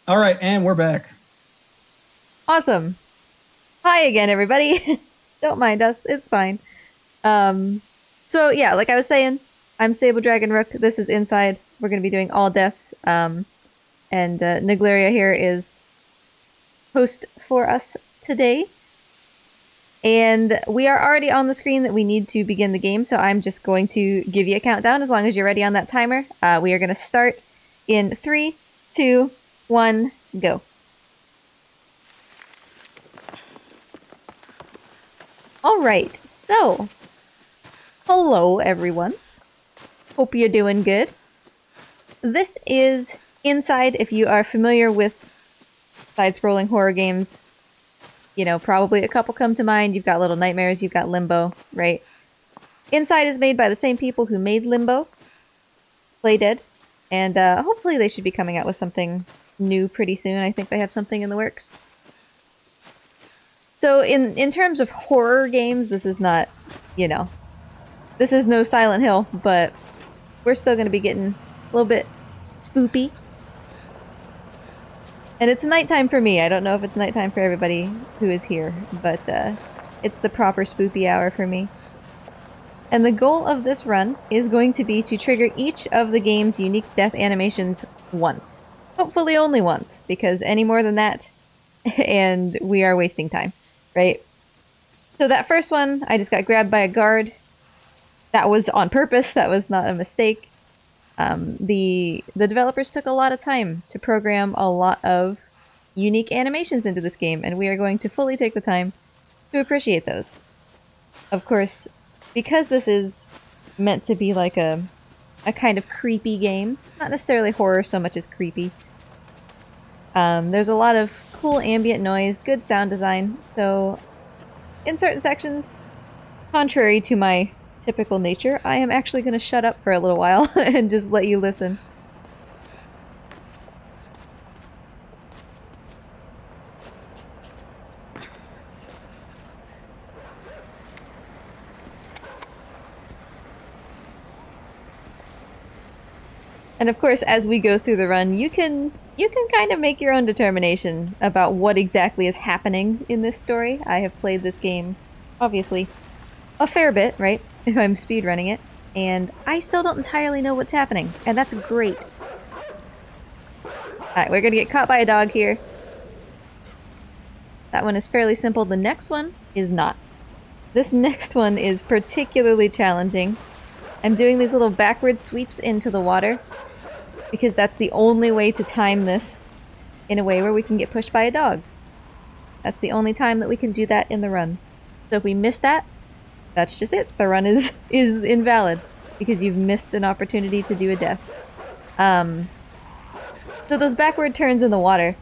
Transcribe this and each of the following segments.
All right, and we're back. Awesome. Hi again, everybody. Don't mind us. It's fine. Um, so yeah, like I was saying, I'm sabledragonrook. This is Inside. We're going to be doing all deaths. And Nigleria here is host for us today. And we are already on the screen that we need to begin the game, so I'm just going to give you a countdown as long as you're ready on that timer. We are going to start in three, two, one, go. All right, so hello, everyone. Hope you're doing good. This is Inside. If you are familiar with side-scrolling horror games, you know, probably a couple come to mind. You've got Little Nightmares, you've got Limbo, right? Inside is made by the same people who made Limbo, Play Dead, and hopefully they should be coming out with something new pretty soon. I think they have something in the works. So in terms of horror games, this is not, you know, this is no Silent Hill, but we're still going to be getting a little bit spoopy. And it's nighttime for me. I don't know if it's nighttime for everybody who is here, but it's the proper spoopy hour for me. And the goal of this run is going to be to trigger each of the game's unique death animations once. Hopefully only once, because any more than that, and we are wasting time, right? So that first one, I just got grabbed by a guard. That was on purpose. That was not a mistake. The developers took a lot of time to program a lot of unique animations into this game, and we are going to fully take the time to appreciate those. Of course, because this is meant to be like a kind of creepy game, not necessarily horror so much as creepy. There's a lot of cool ambient noise, good sound design, so in certain sections, contrary to my typical nature, I am actually going to shut up for a little while and just let you listen. And of course, as we go through the run, you can kind of make your own determination about what exactly is happening in this story. I have played this game, obviously, a fair bit, right? If I'm speedrunning it, and I still don't entirely know what's happening, and that's great. Alright, we're gonna get caught by a dog here. That one is fairly simple. The next one is not. This next one is particularly challenging. I'm doing these little backward sweeps into the water because that's the only way to time this in a way where we can get pushed by a dog. That's the only time that we can do that in the run. So if we miss that, that's just it. The run is invalid because you've missed an opportunity to do a death. So those backward turns in the water.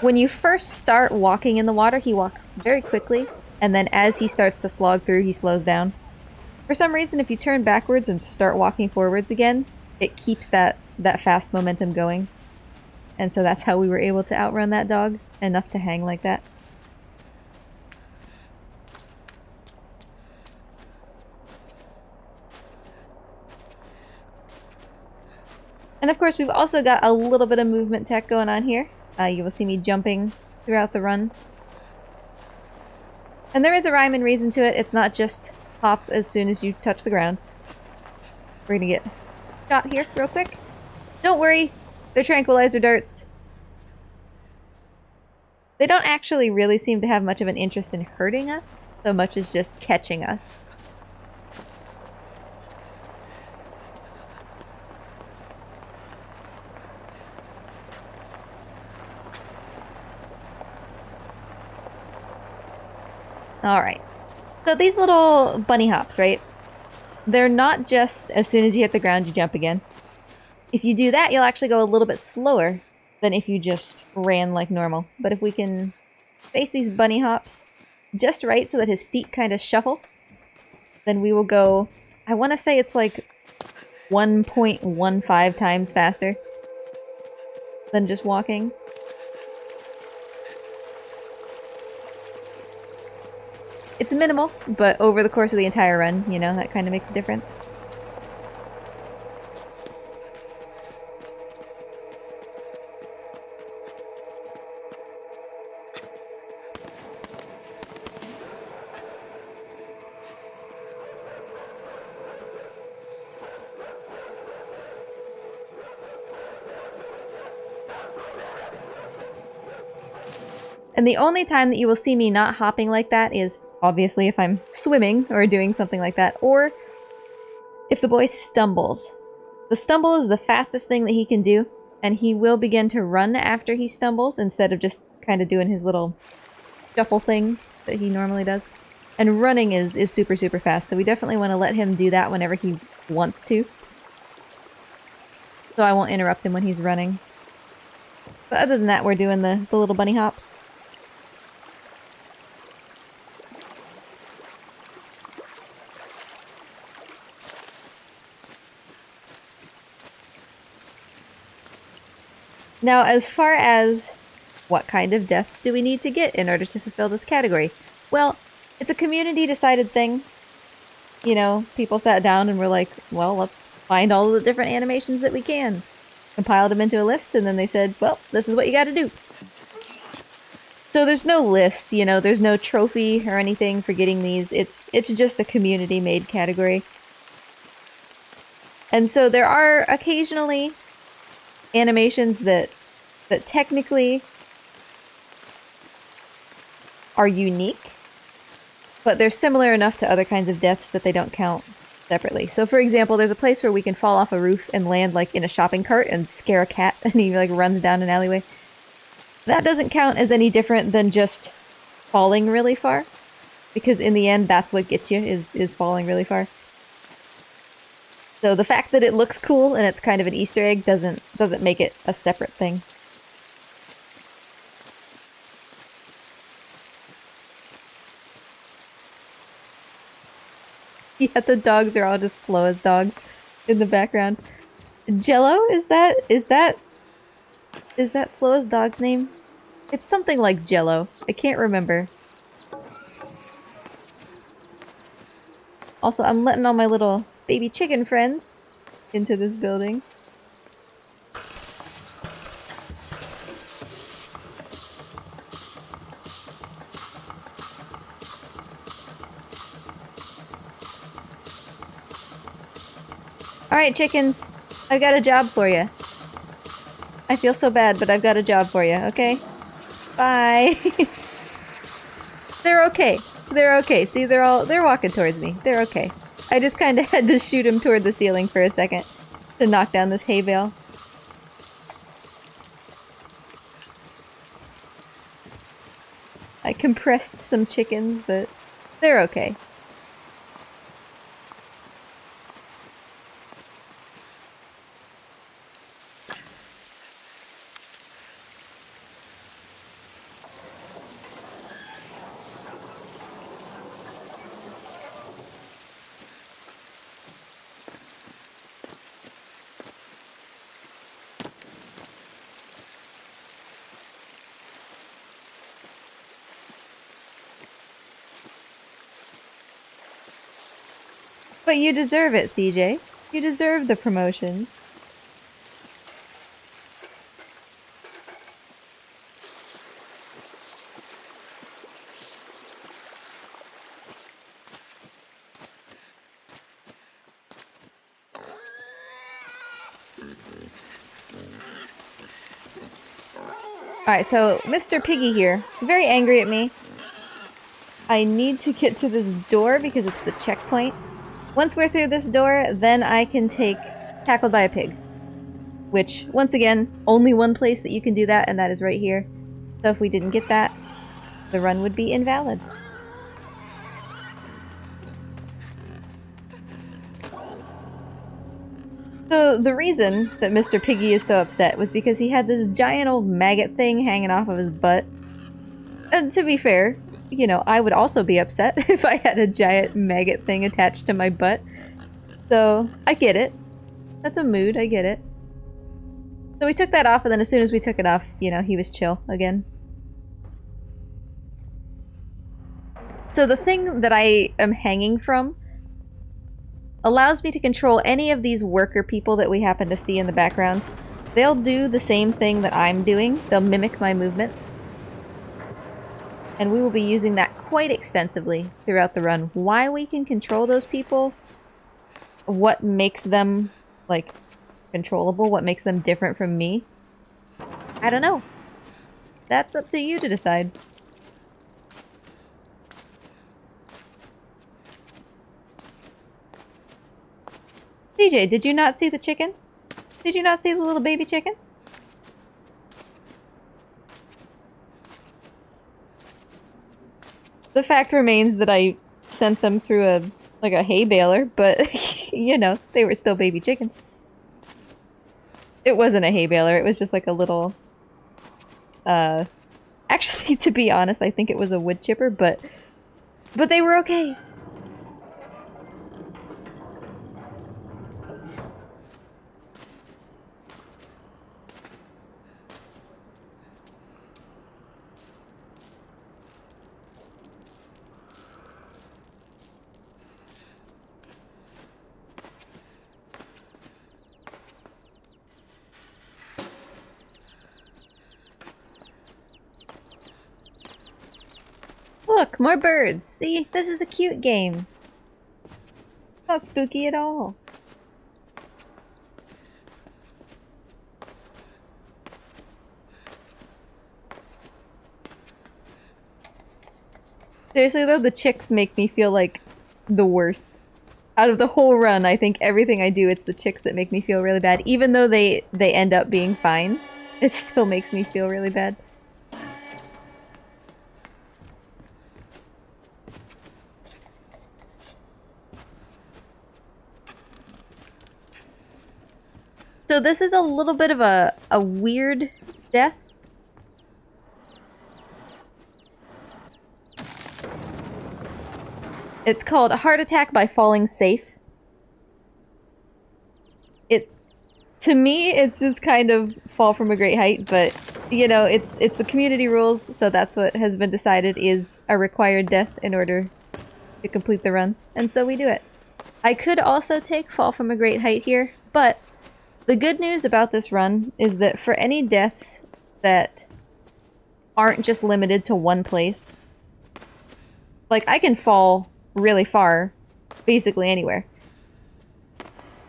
When you first start walking in the water, he walks very quickly, and then as he starts to slog through, he slows down. For some reason, if you turn backwards and start walking forwards again, it keeps that fast momentum going. And so that's how we were able to outrun that dog, enough to hang like that. And of course, we've also got a little bit of movement tech going on here. You will see me jumping throughout the run. And there is a rhyme and reason to it. It's not just hop as soon as you touch the ground. We're gonna get shot here real quick. Don't worry, they're tranquilizer darts. They don't actually really seem to have much of an interest in hurting us, so much as just catching us. Alright. So these little bunny hops, right? They're not just as soon as you hit the ground, you jump again. If you do that, you'll actually go a little bit slower than if you just ran like normal. But if we can space these bunny hops just right so that his feet kind of shuffle, then we will go, I want to say it's like 1.15 times faster than just walking. It's minimal, but over the course of the entire run, you know, that kind of makes a difference. And the only time that you will see me not hopping like that is obviously if I'm swimming or doing something like that, or if the boy stumbles. The stumble is the fastest thing that he can do, and he will begin to run after he stumbles instead of just kind of doing his little shuffle thing that he normally does. And running is super, super fast, so we definitely want to let him do that whenever he wants to. So I won't interrupt him when he's running. But other than that, we're doing the little bunny hops. Now, as far as what kind of deaths do we need to get in order to fulfill this category? Well, it's a community-decided thing. You know, people sat down and were like, well, let's find all of the different animations that we can. Compiled them into a list, and then they said, well, this is what you gotta do. So there's no list, you know, there's no trophy or anything for getting these. It's just a community-made category. And so there are occasionally animations that technically are unique, but they're similar enough to other kinds of deaths that they don't count separately. So for example, there's a place where we can fall off a roof and land like in a shopping cart and scare a cat and he like runs down an alleyway. That doesn't count as any different than just falling really far, because in the end that's what gets you is falling really far. So the fact that it looks cool and it's kind of an Easter egg doesn't make it a separate thing. Yeah, the dogs are all just slow as dogs in the background. Jello? Is that slow as dog's name? It's something like Jello. I can't remember. Also, I'm letting all my little baby chicken friends into this building. Alright, chickens. I've got a job for you. I feel so bad, but I've got a job for you, okay? Bye! They're okay. They're okay. See, they're walking towards me. They're okay. I just kind of had to shoot him toward the ceiling for a second to knock down this hay bale. I compressed some chickens, but they're okay. But you deserve it, CJ. You deserve the promotion. Alright, so Mr. Piggy here, very angry at me. I need to get to this door because it's the checkpoint. Once we're through this door, then I can take Tackled by a Pig. Which, once again, only one place that you can do that, and that is right here. So if we didn't get that, the run would be invalid. So the reason that Mr. Piggy is so upset was because he had this giant old maggot thing hanging off of his butt. And to be fair, you know, I would also be upset if I had a giant maggot thing attached to my butt. So, I get it. That's a mood, I get it. So we took that off, and then as soon as we took it off, you know, he was chill again. So the thing that I am hanging from allows me to control any of these worker people that we happen to see in the background. They'll do the same thing that I'm doing. They'll mimic my movements. And we will be using that quite extensively throughout the run. Why we can control those people, what makes them, like, controllable, what makes them different from me, I don't know. That's up to you to decide. CJ, did you not see the chickens? Did you not see the little baby chickens? The fact remains that I sent them through a hay baler, but you know, they were still baby chickens. It wasn't a hay baler, it was just like a little actually, to be honest, I think it was a wood chipper, but they were okay. Look, more birds. See, this is a cute game. Not spooky at all. Seriously though, the chicks make me feel like the worst. Out of the whole run, I think everything I do, it's the chicks that make me feel really bad. Even though they end up being fine, it still makes me feel really bad. So this is a little bit of a weird death. It's called a heart attack by falling safe. To me, it's just kind of fall from a great height, but you know, it's the community rules, so that's what has been decided is a required death in order to complete the run, and so we do it. I could also take fall from a great height here, but the good news about this run is that for any deaths that aren't just limited to one place, like I can fall really far, basically anywhere.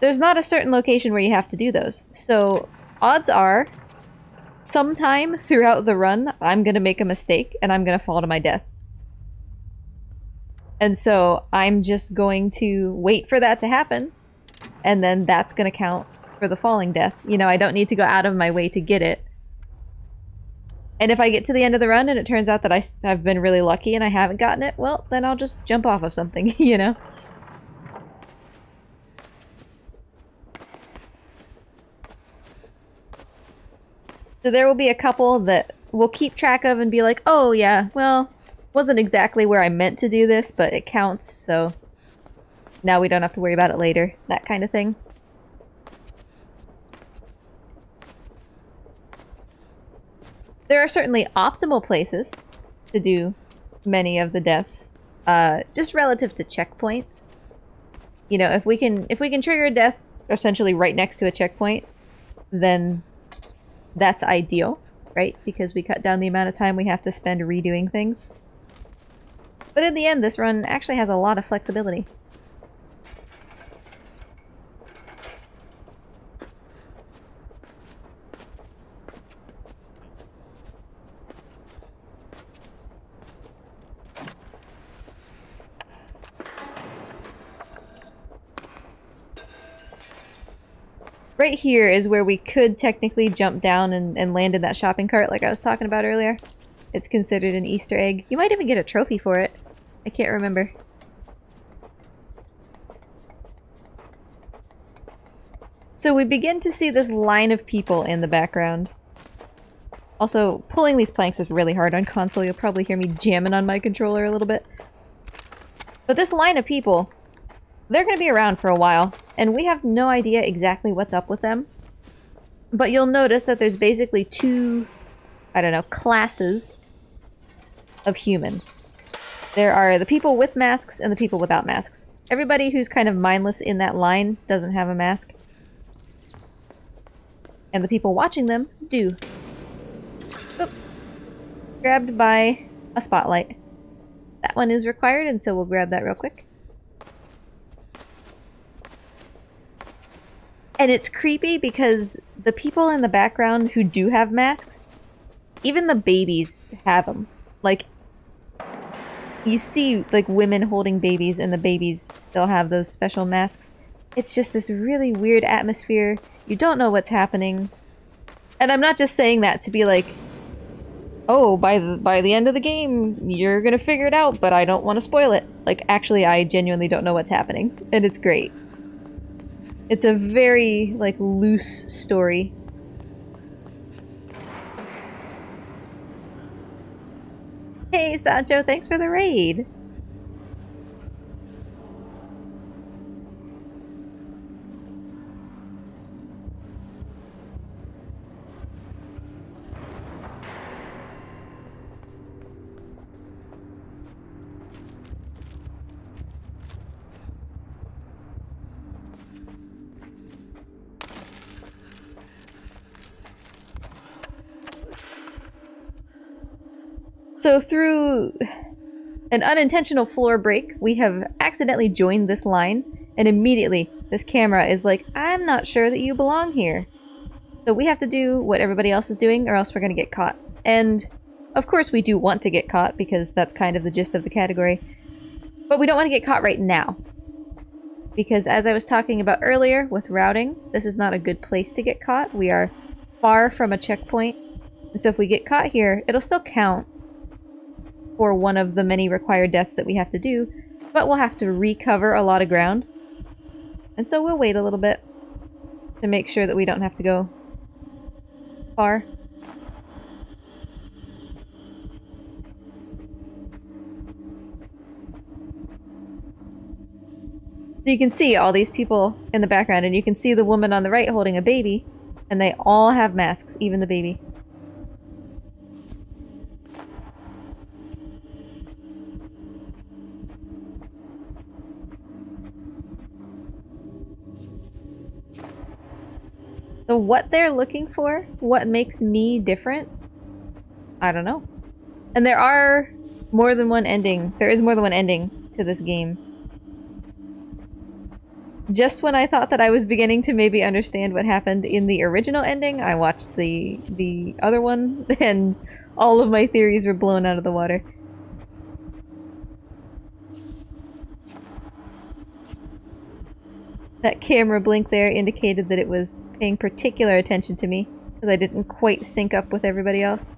There's not a certain location where you have to do those. So, odds are, sometime throughout the run, I'm gonna make a mistake and I'm gonna fall to my death. And so, I'm just going to wait for that to happen, and then that's gonna count for the falling death. You know, I don't need to go out of my way to get it. And if I get to the end of the run and it turns out that I've been really lucky and I haven't gotten it, well, then I'll just jump off of something, you know? So there will be a couple that we'll keep track of and be like, oh yeah, well, wasn't exactly where I meant to do this, but it counts, so now we don't have to worry about it later. That kind of thing. There are certainly optimal places to do many of the deaths, just relative to checkpoints. You know, if we can trigger a death essentially right next to a checkpoint, then that's ideal, right? Because we cut down the amount of time we have to spend redoing things. But in the end, this run actually has a lot of flexibility. Right here is where we could technically jump down and land in that shopping cart like I was talking about earlier. It's considered an Easter egg. You might even get a trophy for it. I can't remember. So we begin to see this line of people in the background. Also, pulling these planks is really hard on console. You'll probably hear me jamming on my controller a little bit. But this line of people, they're going to be around for a while, and we have no idea exactly what's up with them. But you'll notice that there's basically two, I don't know, classes of humans. There are the people with masks and the people without masks. Everybody who's kind of mindless in that line doesn't have a mask. And the people watching them do. Oop. Grabbed by a spotlight. That one is required, and so we'll grab that real quick. And it's creepy because the people in the background who do have masks, even the babies have them. Like, you see, like, women holding babies, and the babies still have those special masks. It's just this really weird atmosphere. You don't know what's happening. And I'm not just saying that to be like, oh, by the end of the game, you're gonna figure it out, but I don't want to spoil it. Like, actually, I genuinely don't know what's happening, and it's great. It's a very, like, loose story. Hey, Sancho, thanks for the raid! So through an unintentional floor break, we have accidentally joined this line, and immediately this camera is like, I'm not sure that you belong here. So we have to do what everybody else is doing, or else we're gonna get caught. And of course we do want to get caught, because that's kind of the gist of the category. But we don't want to get caught right now. Because as I was talking about earlier with routing, this is not a good place to get caught. We are far from a checkpoint. And so if we get caught here, it'll still count for one of the many required deaths that we have to do, but we'll have to recover a lot of ground. And so we'll wait a little bit to make sure that we don't have to go far. So you can see all these people in the background, and you can see the woman on the right holding a baby, and they all have masks, even the baby. So what they're looking for, what makes me different, I don't know. And there are more than one ending. There is more than one ending to this game. Just when I thought that I was beginning to maybe understand what happened in the original ending, I watched the other one, and all of my theories were blown out of the water. That camera blink there indicated that it was paying particular attention to me, because I didn't quite sync up with everybody else.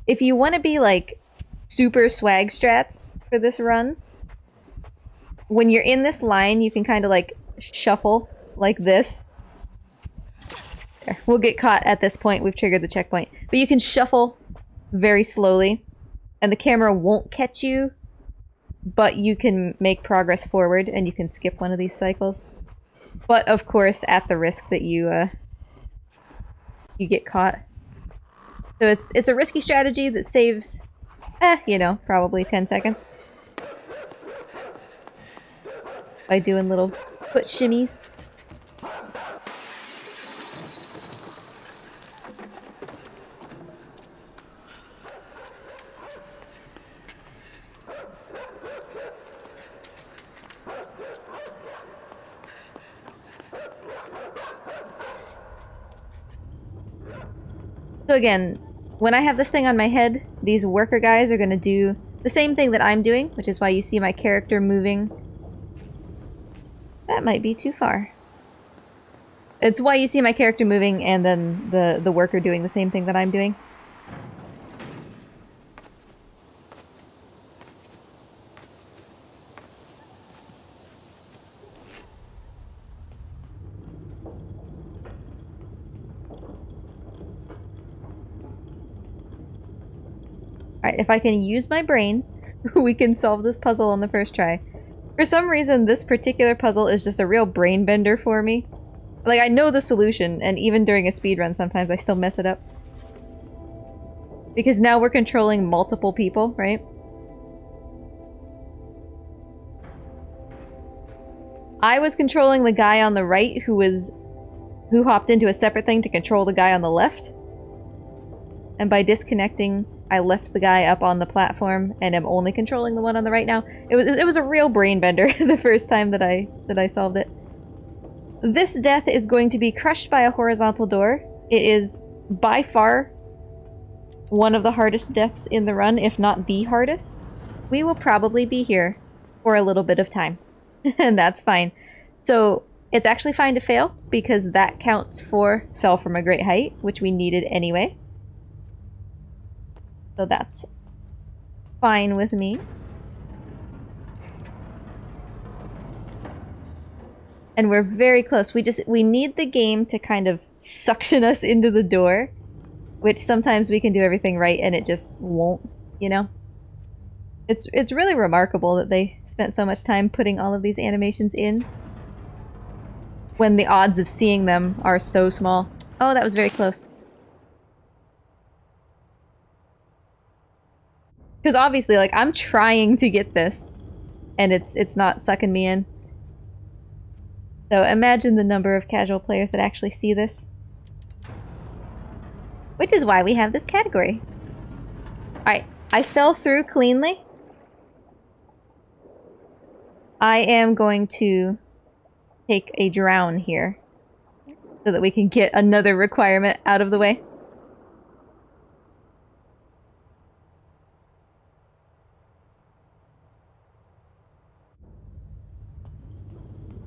If you want to be like super swag strats for this run, when you're in this line, you can kind of like shuffle like this. There. We'll get caught at this point. We've triggered the checkpoint. But you can shuffle very slowly, and the camera won't catch you, but you can make progress forward, and you can skip one of these cycles. But of course, at the risk that you get caught. So it's a risky strategy that saves, you know, probably 10 seconds. By doing little foot shimmies. So again, when I have this thing on my head, these worker guys are gonna do the same thing that I'm doing, which is why you see my character moving. That might be too far. It's why you see my character moving and then the worker doing the same thing that I'm doing. Alright, if I can use my brain, we can solve this puzzle on the first try. For some reason, this particular puzzle is just a real brain bender for me. Like, I know the solution, and even during a speedrun, sometimes I still mess it up. Because now we're controlling multiple people, right? I was controlling the guy on the right who hopped into a separate thing to control the guy on the left. and by disconnecting, I left the guy up on the platform and am only controlling the one on the right now. It was a real brain bender the first time that I solved it. This death is going to be crushed by a horizontal door. It is by far one of the hardest deaths in the run, if not the hardest. We will probably be here for a little bit of time, and that's fine. So it's actually fine to fail, because that counts for fell from a great height, which we needed anyway. So that's fine with me. And we're very close. We need the game to kind of suction us into the door, which sometimes we can do everything right and it just won't, you know? It's really remarkable that they spent so much time putting all of these animations in when the odds of seeing them are so small. Oh, that was very close. Because obviously, like, I'm trying to get this, and it's not sucking me in. So imagine the number of casual players that actually see this. Which is why we have this category. Alright, I fell through cleanly. I am going to take a drown here, so that we can get another requirement out of the way.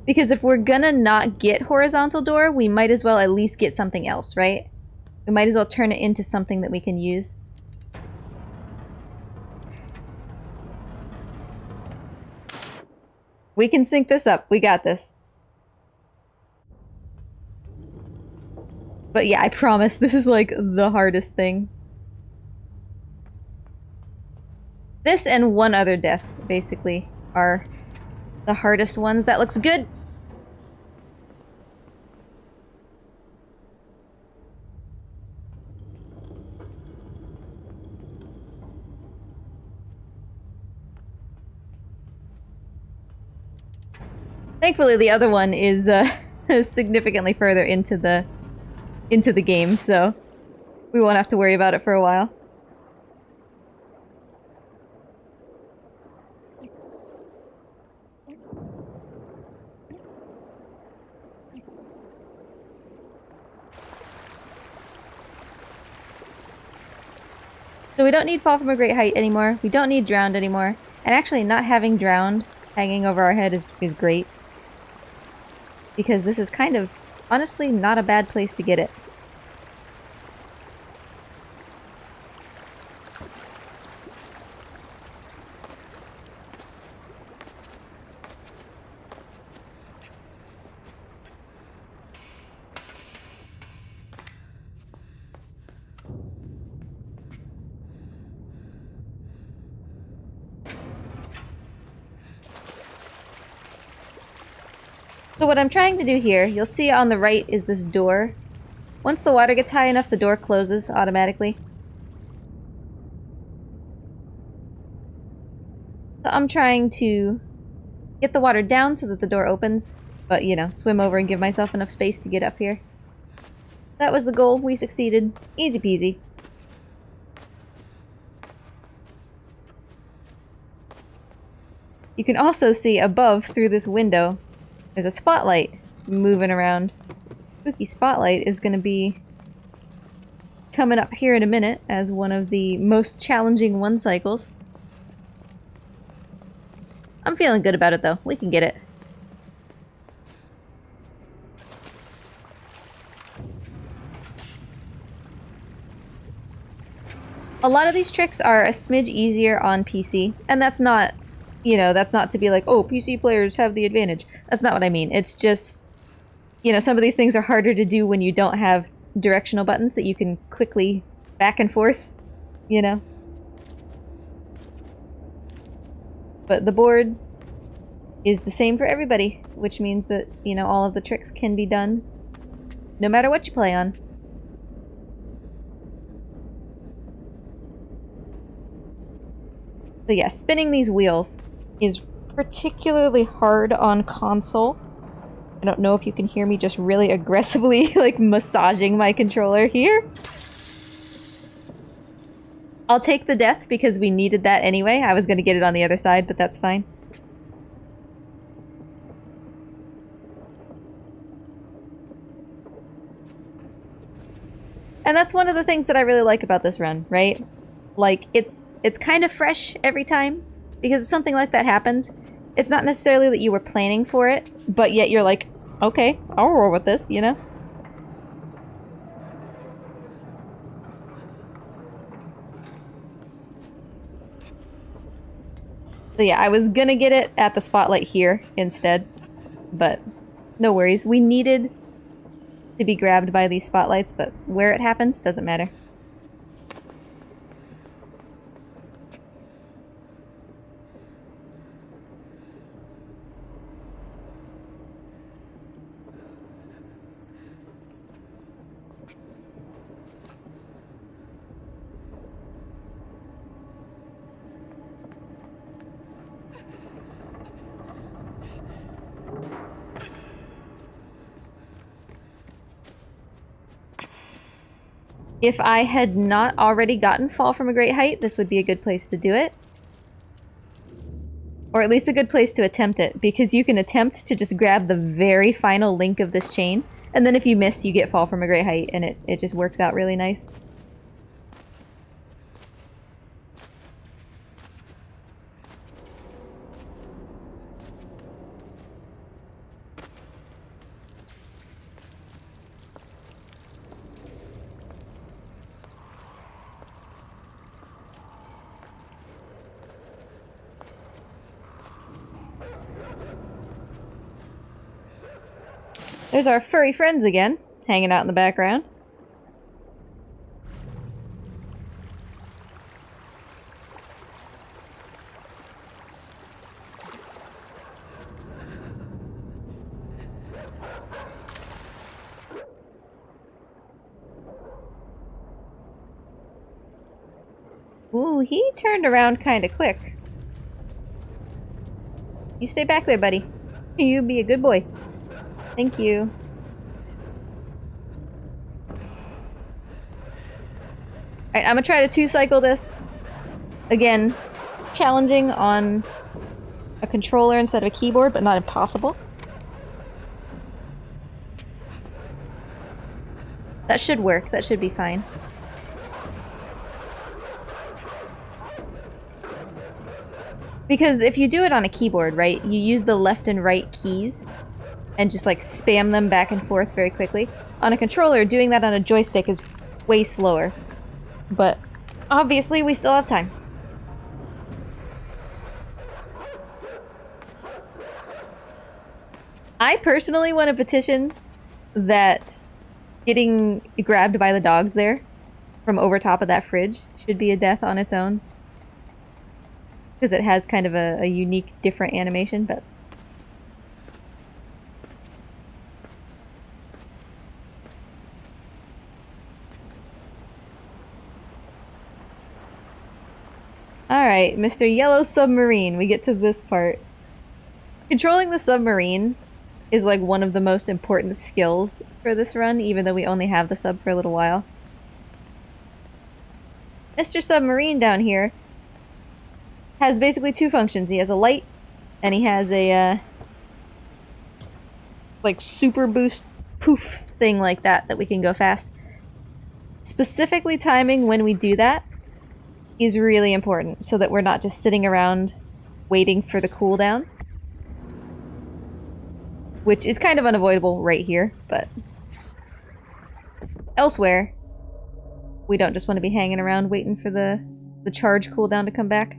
Because if we're gonna not get horizontal door, we might as well at least get something else, right? We might as well turn it into something that we can use. We can sync this up. We got this. But yeah, I promise this is like the hardest thing. This and one other death, basically, are the hardest ones. That looks good! Thankfully, the other one is significantly further into the game, so we won't have to worry about it for a while. So we don't need Fall from a Great Height anymore. We don't need Drowned anymore. And actually, not having Drowned hanging over our head is great. Because this is kind of, honestly, not a bad place to get it. So what I'm trying to do here, you'll see on the right is this door. Once the water gets high enough, the door closes automatically. So I'm trying to get the water down so that the door opens, but, you know, swim over and give myself enough space to get up here. That was the goal. We succeeded. Easy peasy. You can also see above through this window there's a spotlight moving around. Spooky Spotlight is going to be coming up here in a minute as one of the most challenging one cycles. I'm feeling good about it though. We can get it. A lot of these tricks are a smidge easier on PC, and that's not, you know, that's not to be like, oh, PC players have the advantage. That's not what I mean. It's just, you know, some of these things are harder to do when you don't have directional buttons that you can quickly back and forth, you know? But the board is the same for everybody, which means that, you know, all of the tricks can be done no matter what you play on. So yeah, spinning these wheels is particularly hard on console. I don't know if you can hear me just really aggressively, like, massaging my controller here. I'll take the death because we needed that anyway. I was gonna get it on the other side, but that's fine. And that's one of the things that I really like about this run, right? Like, it's kind of fresh every time, because if something like that happens, it's not necessarily that you were planning for it, but yet you're like, okay, I'll roll with this, you know? So yeah, I was gonna get it at the spotlight here instead, but no worries. We needed to be grabbed by these spotlights, but where it happens doesn't matter. If I had not already gotten Fall from a Great Height, this would be a good place to do it. Or at least a good place to attempt it, because you can attempt to just grab the very final link of this chain, and then if you miss, you get Fall from a Great Height, and it just works out really nice. There's our furry friends again, hanging out in the background. Ooh, he turned around kinda quick. You stay back there, buddy. You be a good boy. Thank you. Alright, I'm gonna try to 2-cycle this. Again, challenging on a controller instead of a keyboard, but not impossible. That should work. That should be fine. Because if you do it on a keyboard, right, you use the left and right keys and just like spam them back and forth very quickly. On a controller, doing that on a joystick is way slower. But obviously we still have time. I personally want to petition that getting grabbed by the dogs there from over top of that fridge should be a death on its own. Because it has kind of a unique, different animation, but... Alright, Mr. Yellow Submarine, we get to this part. Controlling the submarine is like one of the most important skills for this run, even though we only have the sub for a little while. Mr. Submarine down here has basically two functions. He has a light, and he has a, like, super boost poof thing like that we can go fast. Specifically timing when we do that is really important, so that we're not just sitting around waiting for the cooldown. Which is kind of unavoidable right here, but... elsewhere, we don't just want to be hanging around waiting for the charge cooldown to come back.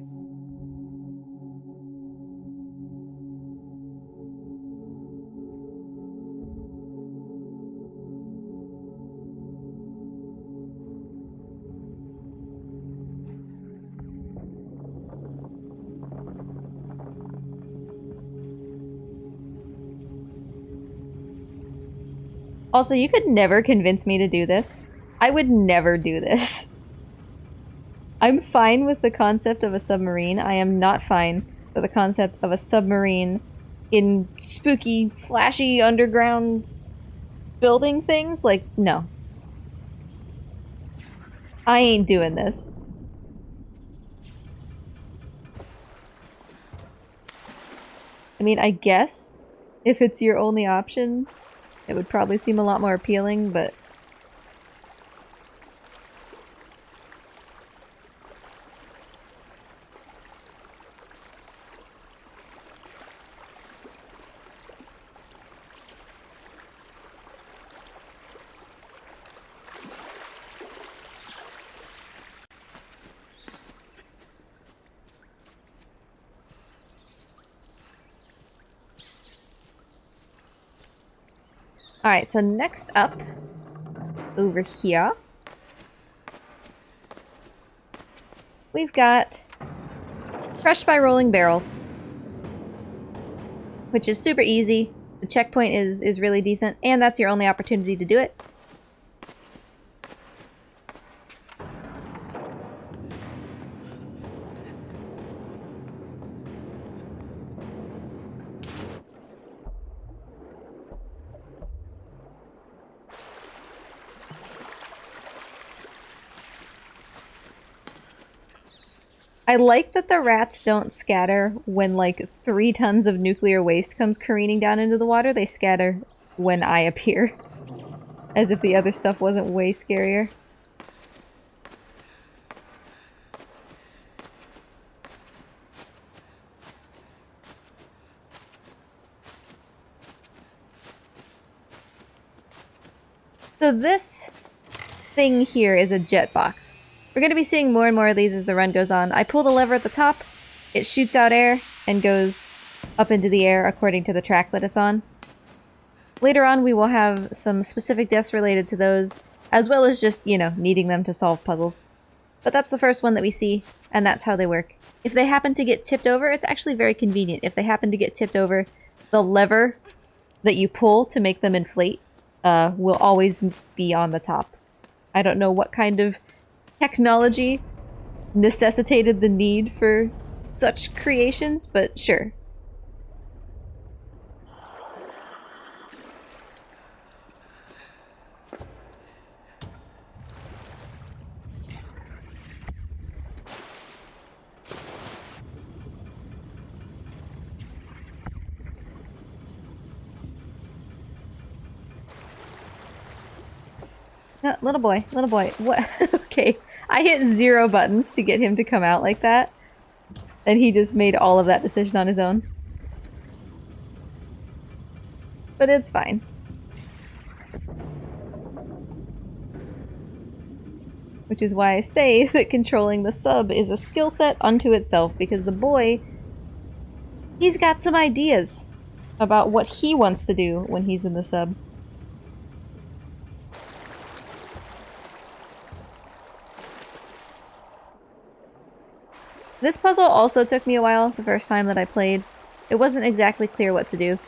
Also, you could never convince me to do this. I would never do this. I'm fine with the concept of a submarine. I am not fine with the concept of a submarine in spooky, flashy, underground building things. Like, no. I ain't doing this. I mean, I guess if it's your only option, it would probably seem a lot more appealing, but... Alright, so next up, over here, we've got Crushed by Rolling Barrels, which is super easy. The checkpoint is really decent, and that's your only opportunity to do it. I like that the rats don't scatter when, like, 3 tons of nuclear waste comes careening down into the water. They scatter when I appear. As if the other stuff wasn't way scarier. So this thing here is a jet box. We're going to be seeing more and more of these as the run goes on. I pull the lever at the top, it shoots out air, and goes up into the air according to the track that it's on. Later on, we will have some specific deaths related to those, as well as just, you know, needing them to solve puzzles. But that's the first one that we see, and that's how they work. If they happen to get tipped over, it's actually very convenient. If they happen to get tipped over, the lever that you pull to make them inflate will always be on the top. I don't know what kind of technology necessitated the need for such creations, but sure. No, little boy, what? Okay, I hit 0 buttons to get him to come out like that, and he just made all of that decision on his own. But it's fine. Which is why I say that controlling the sub is a skill set unto itself, because the boy, he's got some ideas about what he wants to do when he's in the sub. This puzzle also took me a while the first time that I played. It wasn't exactly clear what to do,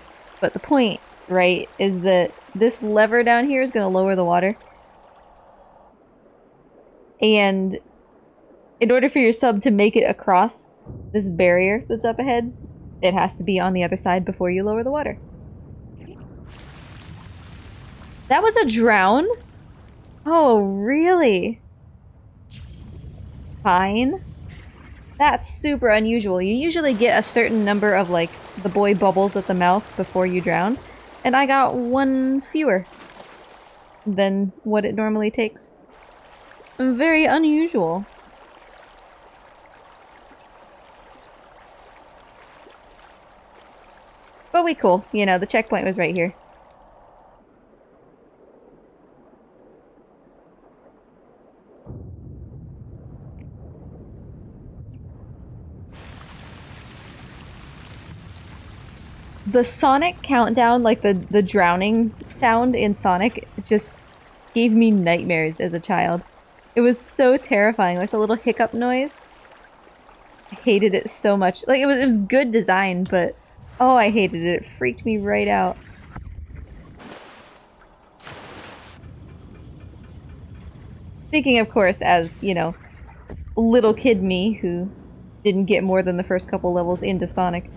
but the point, right, is that this lever down here is going to lower the water. And in order for your sub to make it across this barrier that's up ahead, it has to be on the other side before you lower the water. That was a drown? Oh, really? Fine. That's super unusual. You usually get a certain number of, like, the boy bubbles at the mouth before you drown, and I got 1 fewer than what it normally takes. Very unusual. But we cool. You know, the checkpoint was right here. The Sonic countdown, like the drowning sound in Sonic, just gave me nightmares as a child. It was so terrifying, like the little hiccup noise. I hated it so much. Like, it was good design, but oh, I hated it. It freaked me right out. Speaking, of course, as, you know, little kid me who didn't get more than the first couple levels into Sonic.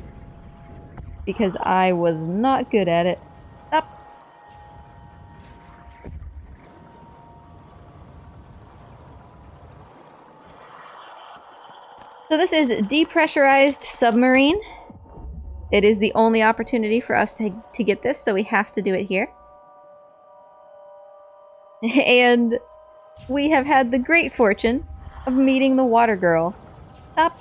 Because I was not good at it. Up. So this is Depressurized Submarine. It is the only opportunity for us to get this, so we have to do it here. And we have had the great fortune of meeting the water girl. Stop.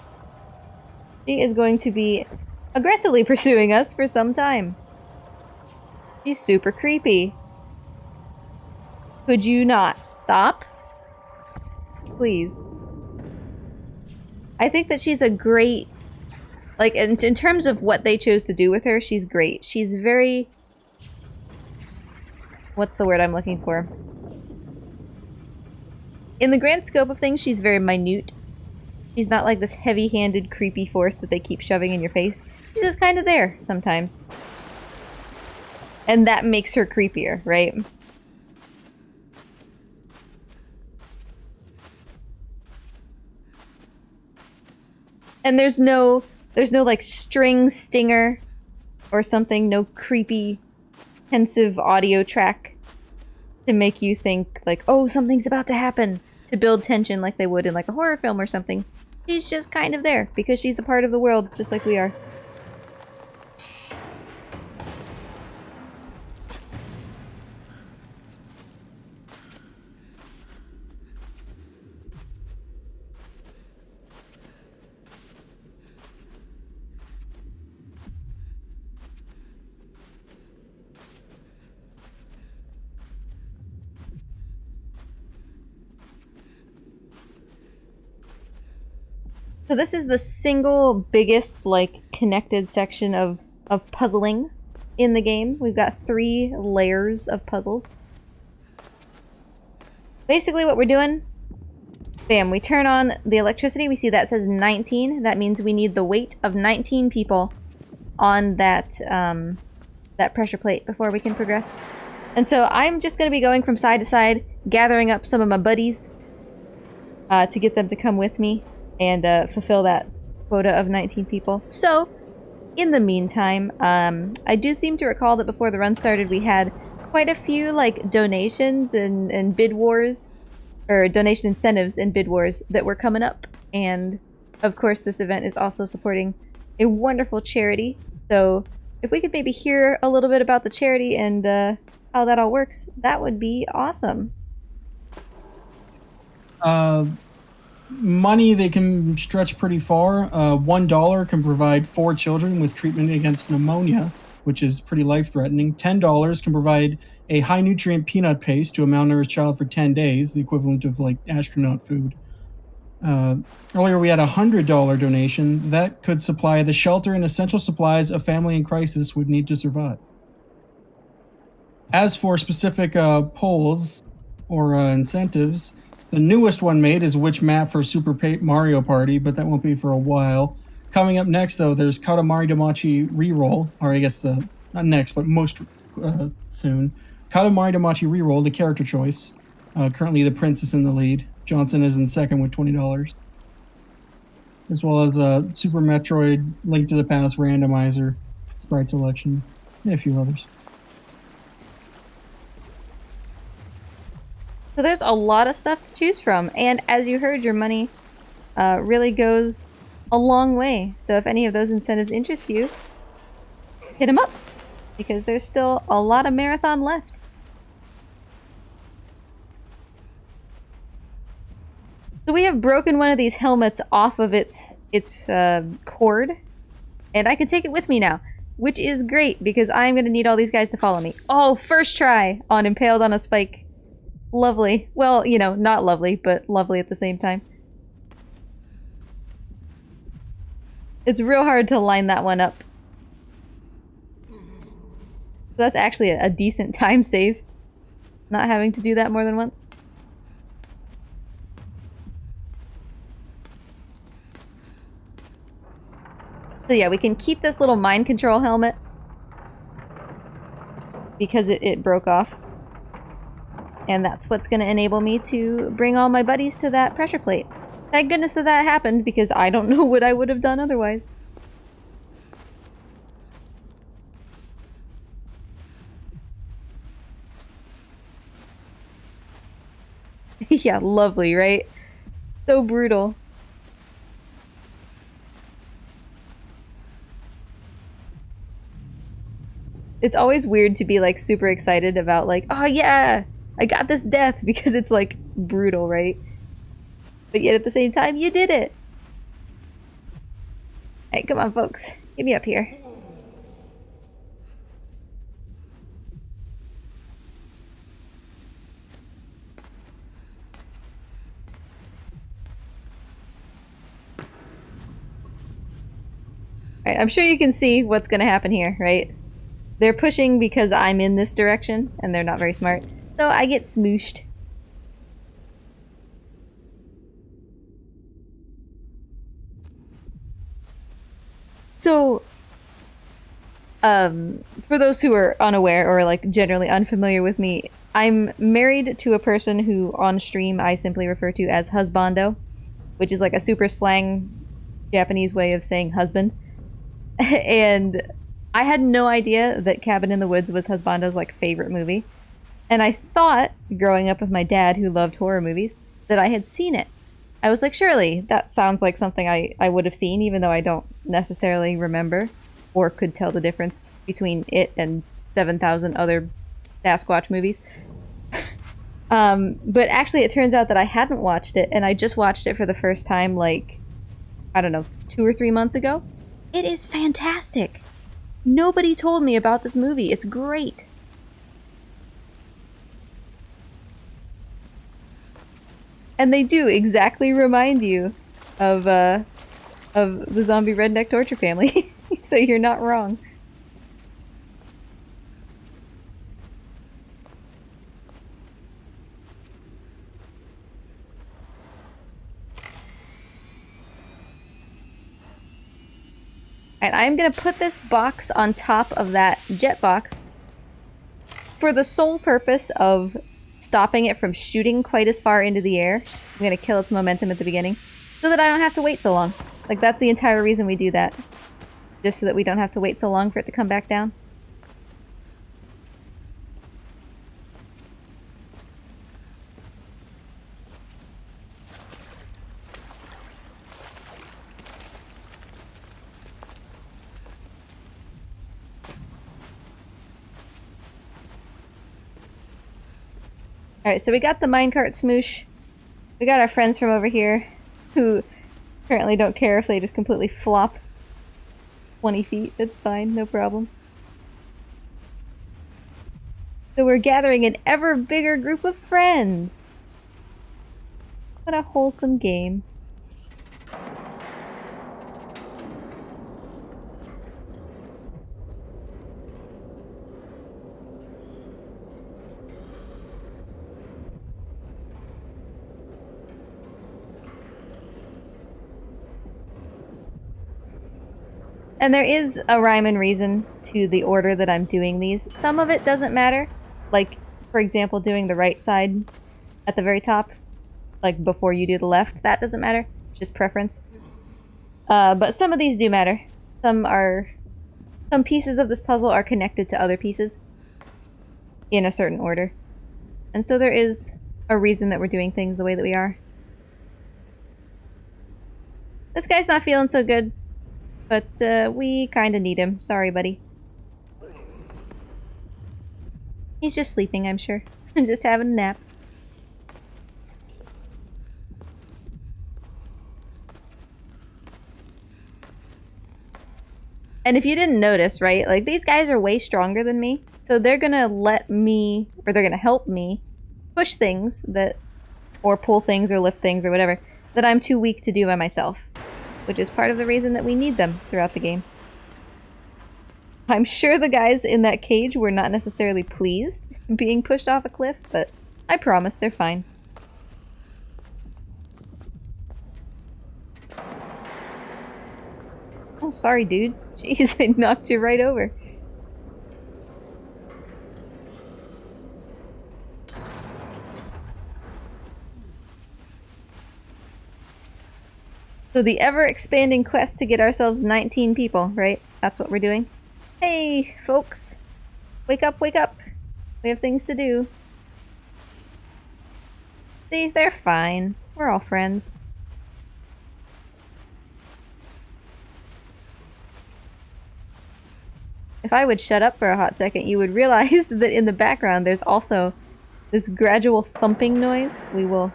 She is going to be aggressively pursuing us for some time. She's super creepy. Could you not stop? Please. I think that she's a great... Like, in terms of what they chose to do with her, she's great. She's very... What's the word I'm looking for? In the grand scope of things, she's very minute. She's not like this heavy-handed, creepy force that they keep shoving in your face. She's just kind of there, sometimes. And that makes her creepier, right? And there's no like string stinger or something, no creepy, pensive audio track to make you think like, oh, something's about to happen, to build tension like they would in like a horror film or something. She's just kind of there because she's a part of the world just like we are. So this is the single biggest, like, connected section of puzzling in the game. We've got 3 layers of puzzles. Basically what we're doing, bam, we turn on the electricity. We see that says 19. That means we need the weight of 19 people on that, that pressure plate before we can progress. And so I'm just going to be going from side to side, gathering up some of my buddies to get them to come with me and fulfill that quota of 19 people. So, in the meantime, I do seem to recall that before the run started we had quite a few like donations and bid wars, or donation incentives and bid wars that were coming up. And of course this event is also supporting a wonderful charity. So if we could maybe hear a little bit about the charity and how that all works, that would be awesome. Money, they can stretch pretty far. $1 can provide 4 children with treatment against pneumonia, which is pretty life-threatening. $10 can provide a high-nutrient peanut paste to a malnourished child for 10 days, the equivalent of like astronaut food. Earlier we had a $100 donation that could supply the shelter and essential supplies a family in crisis would need to survive. As for specific polls or incentives, the newest one made is which map for Super Mario Party, but that won't be for a while. Coming up next, though, there's Katamari Damacy Reroll, or I guess not next, but most soon. Katamari Damacy Reroll, the character choice. Currently, the Prince is in the lead. Johnson is in second with $20. As well as Super Metroid Link to the Past randomizer, sprite selection, and a few others. So there's a lot of stuff to choose from, and as you heard, your money really goes a long way. So if any of those incentives interest you, hit them up, because there's still a lot of marathon left. So we have broken one of these helmets off of its cord, and I can take it with me now, which is great, because I'm going to need all these guys to follow me. Oh, first try on Impaled on a Spike. Lovely. Well, you know, not lovely, but lovely at the same time. It's real hard to line that one up. That's actually a decent time save. Not having to do that more than once. So yeah, we can keep this little mind control helmet because it broke off. And that's what's going to enable me to bring all my buddies to that pressure plate. Thank goodness that that happened, because I don't know what I would have done otherwise. Yeah, lovely, right? So brutal. It's always weird to be like super excited about like, oh yeah, I got this death because it's like brutal, right? But yet at the same time, you did it. Hey, come on, folks. Get me up here. Alright, I'm sure you can see what's gonna happen here, right? They're pushing because I'm in this direction, and they're not very smart. So I get smooshed. So, for those who are unaware or like generally unfamiliar with me, I'm married to a person who on stream I simply refer to as husbando, which is like a super slang Japanese way of saying husband. And I had no idea that Cabin in the Woods was husbando's like favorite movie. And I thought, growing up with my dad who loved horror movies, that I had seen it. I was like, surely that sounds like something I would have seen, even though I don't necessarily remember or could tell the difference between it and 7,000 other Sasquatch movies. But actually, it turns out that I hadn't watched it, and I just watched it for the first time, like, I don't know, 2 or 3 months ago. It is fantastic! Nobody told me about this movie. It's great. And they do exactly remind you of the zombie redneck torture family. So you're not wrong. And I'm gonna put this box on top of that jet box for the sole purpose of stopping it from shooting quite as far into the air. I'm gonna kill its momentum at the beginning so that I don't have to wait so long. Like, that's the entire reason we do that. Just so that we don't have to wait so long for it to come back down. Alright, so we got the minecart smoosh. We got our friends from over here, who apparently don't care if they just completely flop 20 feet. That's fine, no problem. So we're gathering an ever bigger group of friends! What a wholesome game. And there is a rhyme and reason to the order that I'm doing these. Some of it doesn't matter. Like, for example, doing the right side at the very top. Like, before you do the left. That doesn't matter. It's just preference. But some of these do matter. Some pieces of this puzzle are connected to other pieces. In a certain order. And so there is a reason that we're doing things the way that we are. This guy's not feeling so good. But, we kinda need him. Sorry, buddy. He's just sleeping, I'm sure. Just having a nap. And if you didn't notice, right, like, these guys are way stronger than me, so they're gonna let me, or they're gonna help me, push things that, or pull things or lift things or whatever, that I'm too weak to do by myself. Which is part of the reason that we need them throughout the game. I'm sure the guys in that cage were not necessarily pleased being pushed off a cliff, but I promise they're fine. Oh, sorry, dude. Jeez, I knocked you right over. So the ever-expanding quest to get ourselves 19 people, right? That's what we're doing. Hey, folks! Wake up, wake up! We have things to do. See, they're fine. We're all friends. If I would shut up for a hot second, you would realize that in the background there's also this gradual thumping noise. We will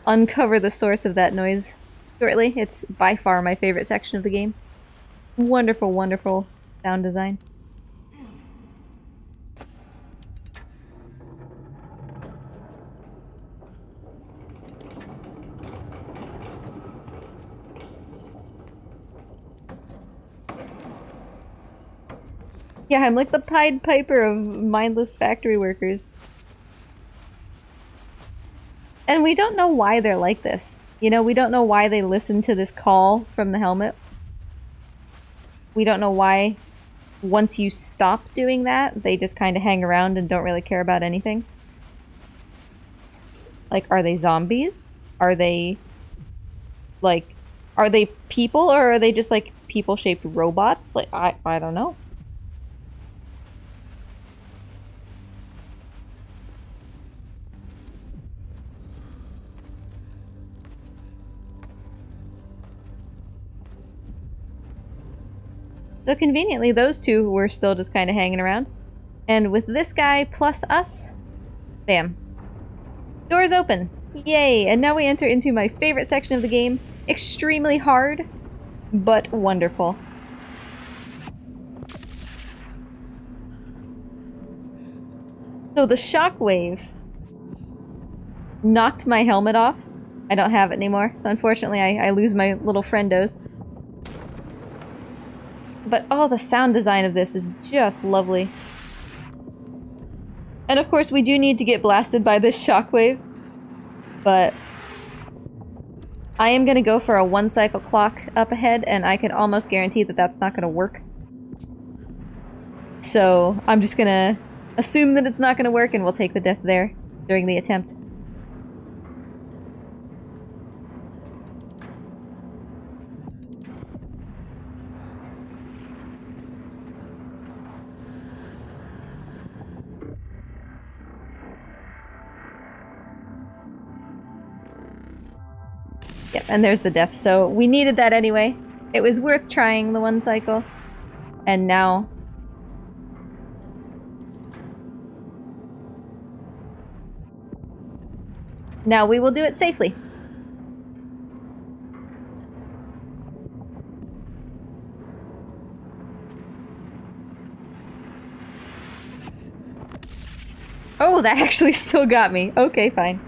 uncover the source of that noise shortly. It's by far my favorite section of the game. Wonderful, wonderful sound design. Yeah, I'm like the Pied Piper of mindless factory workers. And we don't know why they're like this. You know, we don't know why they listen to this call from the helmet. We don't know why once you stop doing that, they just kind of hang around and don't really care about anything. Like, are they zombies? Are they, like, are they people or are they just, like, people-shaped robots? Like, I don't know. So conveniently, those two were still just kind of hanging around. And with this guy plus us, bam. Doors open. Yay! And now we enter into my favorite section of the game. Extremely hard, but wonderful. So the shockwave knocked my helmet off. I don't have it anymore, so unfortunately I lose my little friendos. But oh, the sound design of this is just lovely. And of course we do need to get blasted by this shockwave. But I am gonna go for a 1 cycle clock up ahead, and I can almost guarantee that that's not gonna work. So I'm just gonna assume that it's not gonna work and we'll take the death there during the attempt. Yep, and there's the death. So we needed that anyway. It was worth trying the 1 cycle. And now... now we will do it safely. Oh, that actually still got me. Okay, fine.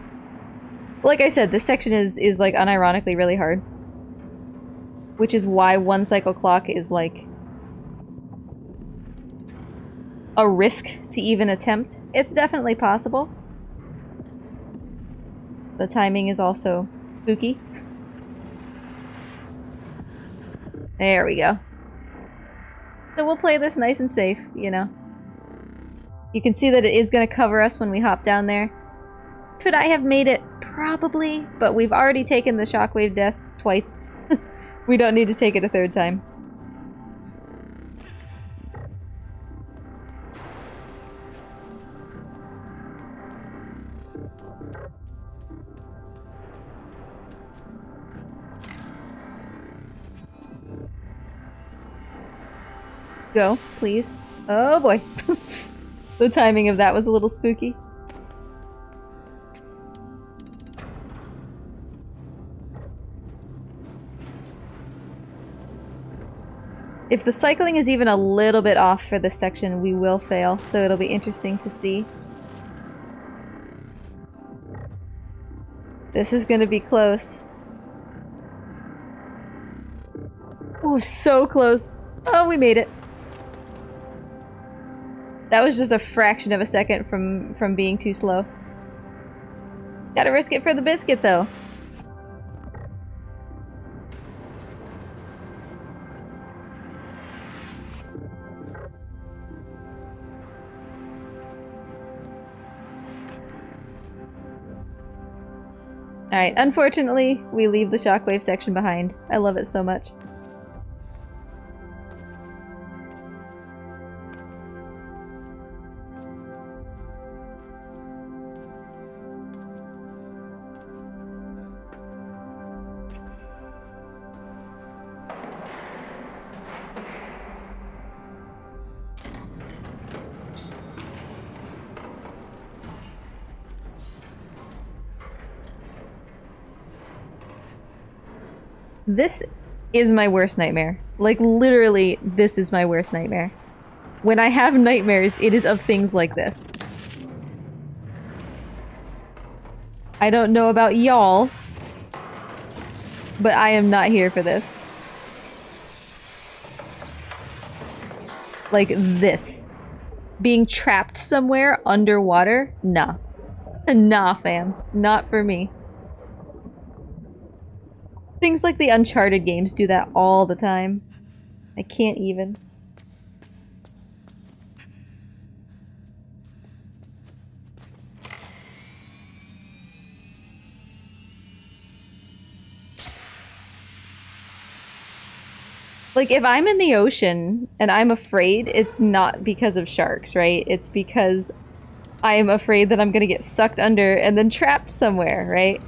Like I said, this section is like unironically really hard. Which is why 1 cycle clock is like a risk to even attempt. It's definitely possible. The timing is also spooky. There we go. So we'll play this nice and safe, you know. You can see that it is going to cover us when we hop down there. Could I have made it? Probably, but we've already taken the shockwave death twice. We don't need to take it a third time. Go, please. Oh boy. The timing of that was a little spooky. If the cycling is even a little bit off for this section, we will fail, so it'll be interesting to see. This is gonna be close. Oh, so close. Oh, we made it. That was just a fraction of a second from being too slow. Gotta risk it for the biscuit, though. Alright, unfortunately, we leave the shockwave section behind. I love it so much. This is my worst nightmare. Like, literally, this is my worst nightmare. When I have nightmares, it is of things like this. I don't know about y'all, but I am not here for this. Like this. Being trapped somewhere underwater? Nah. Nah, fam. Not for me. Things like the Uncharted games do that all the time. I can't even. Like, if I'm in the ocean and I'm afraid, it's not because of sharks, right? It's because I am afraid that I'm gonna get sucked under and then trapped somewhere, right?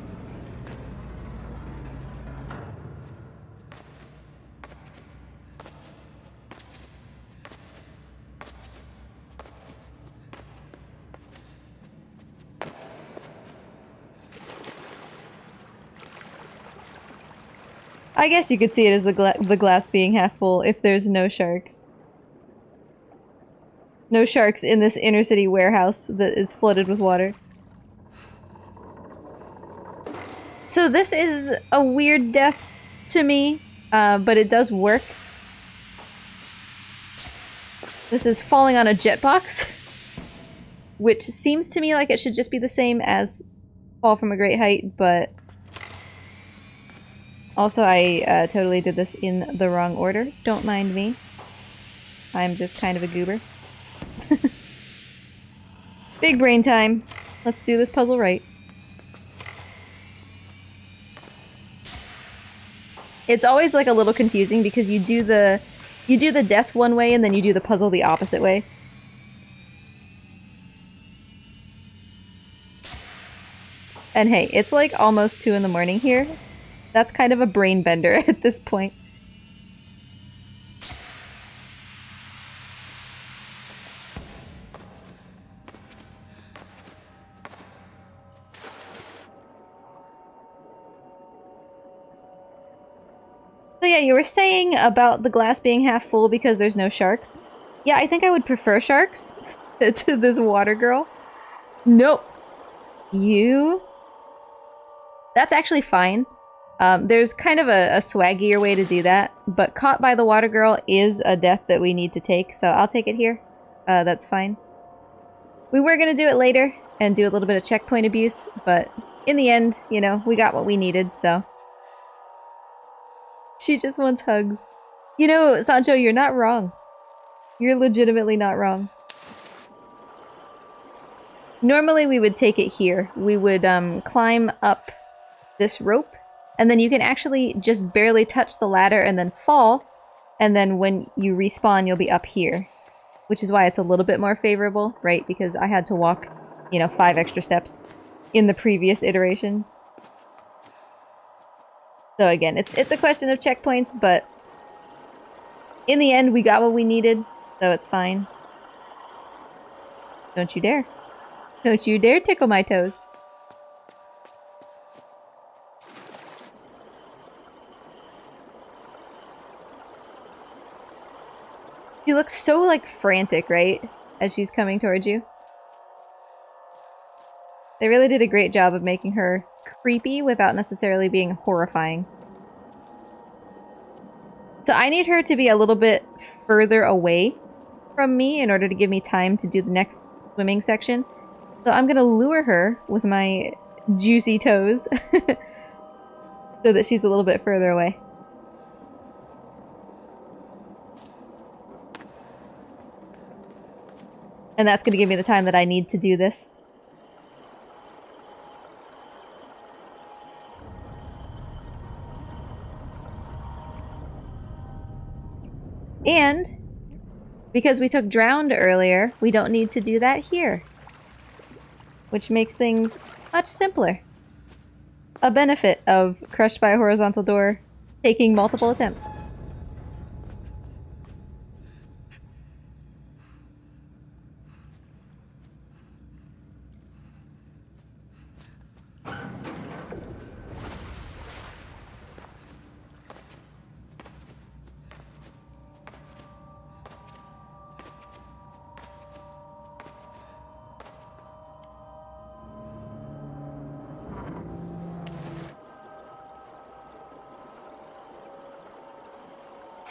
I guess you could see it as the glass being half full if there's no sharks. No sharks in this inner city warehouse that is flooded with water. So this is a weird death to me, but it does work. This is falling on a jet box, which seems to me like it should just be the same as fall from a great height, but also I totally did this in the wrong order. Don't mind me. I'm just kind of a goober. Big brain time. Let's do this puzzle right. It's always like a little confusing because you do the death one way and then you do the puzzle the opposite way. And hey, it's like almost 2 in the morning here. That's kind of a brain bender at this point. So yeah, you were saying about the glass being half full because there's no sharks. Yeah, I think I would prefer sharks to this water girl. Nope. You... That's actually fine. There's kind of a swaggier way to do that, but caught by the water girl is a death that we need to take, so I'll take it here. That's fine. We were gonna do it later and do a little bit of checkpoint abuse, but in the end, you know, we got what we needed, so... She just wants hugs. You know, Sancho, you're not wrong. You're legitimately not wrong. Normally we would take it here. We would climb up this rope, and then you can actually just barely touch the ladder and then fall, and then when you respawn you'll be up here. Which is why it's a little bit more favorable, right? Because I had to walk, you know, 5 extra steps in the previous iteration. So again, it's a question of checkpoints, but in the end we got what we needed, so it's fine. Don't you dare. Don't you dare tickle my toes. She looks so, like, frantic, right? As she's coming towards you. They really did a great job of making her creepy without necessarily being horrifying. So I need her to be a little bit further away from me in order to give me time to do the next swimming section. So I'm gonna lure her with my juicy toes so that she's a little bit further away. And that's gonna give me the time that I need to do this. And because we took drowned earlier, we don't need to do that here. Which makes things much simpler. A benefit of crushed by a horizontal door taking multiple attempts.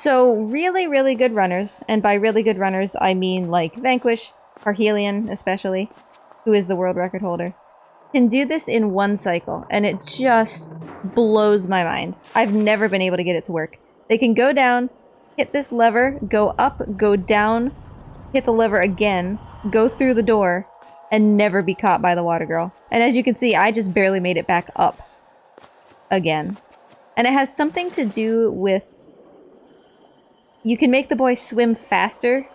So really, really good runners, and by really good runners, I mean like Vanquish, Parhelion especially, who is the world record holder, can do this in one cycle, and it just blows my mind. I've never been able to get it to work. They can go down, hit this lever, go up, go down, hit the lever again, go through the door, and never be caught by the water girl. And as you can see, I just barely made it back up again. And it has something to do with... You can make the boy swim faster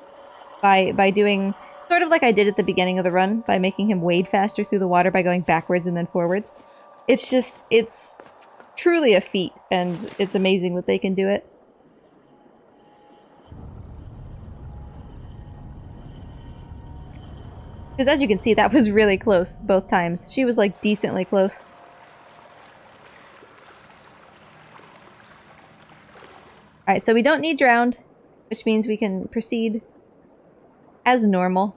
by doing... Sort of like I did at the beginning of the run, by making him wade faster through the water by going backwards and then forwards. It's just, it's truly a feat, and it's amazing that they can do it. Because as you can see, that was really close both times. She was like decently close. Alright, so we don't need drowned, which means we can proceed as normal.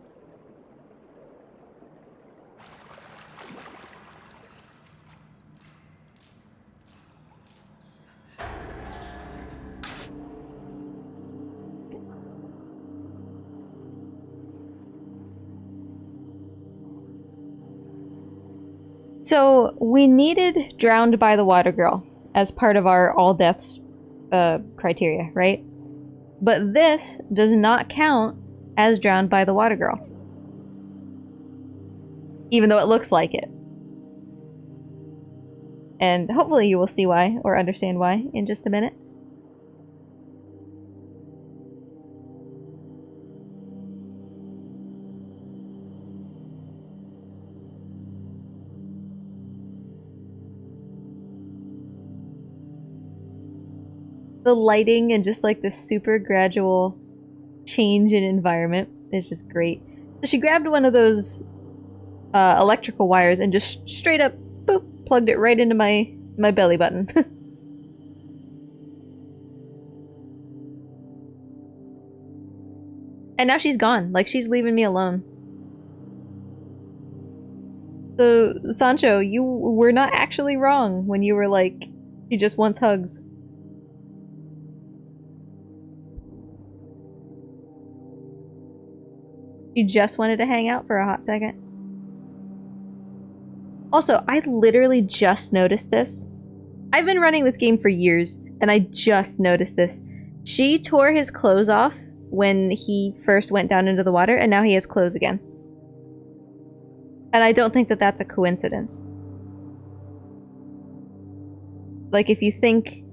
So, we needed Drowned by the Water Girl as part of our all deaths criteria, right? But this does not count as Drowned by the Water Girl. Even though it looks like it. And hopefully you will see why, or understand why, in just a minute. The lighting and just like this super gradual change in environment is just great. So she grabbed one of those electrical wires and just straight up, boop, plugged it right into my belly button. And now she's gone. Like, she's leaving me alone. So, Sancho, you were not actually wrong when you were like, she just wants hugs. She just wanted to hang out for a hot second. Also, I literally just noticed this. I've been running this game for years, and I just noticed this. She tore his clothes off when he first went down into the water, and now he has clothes again. And I don't think that that's a coincidence. Like, if you think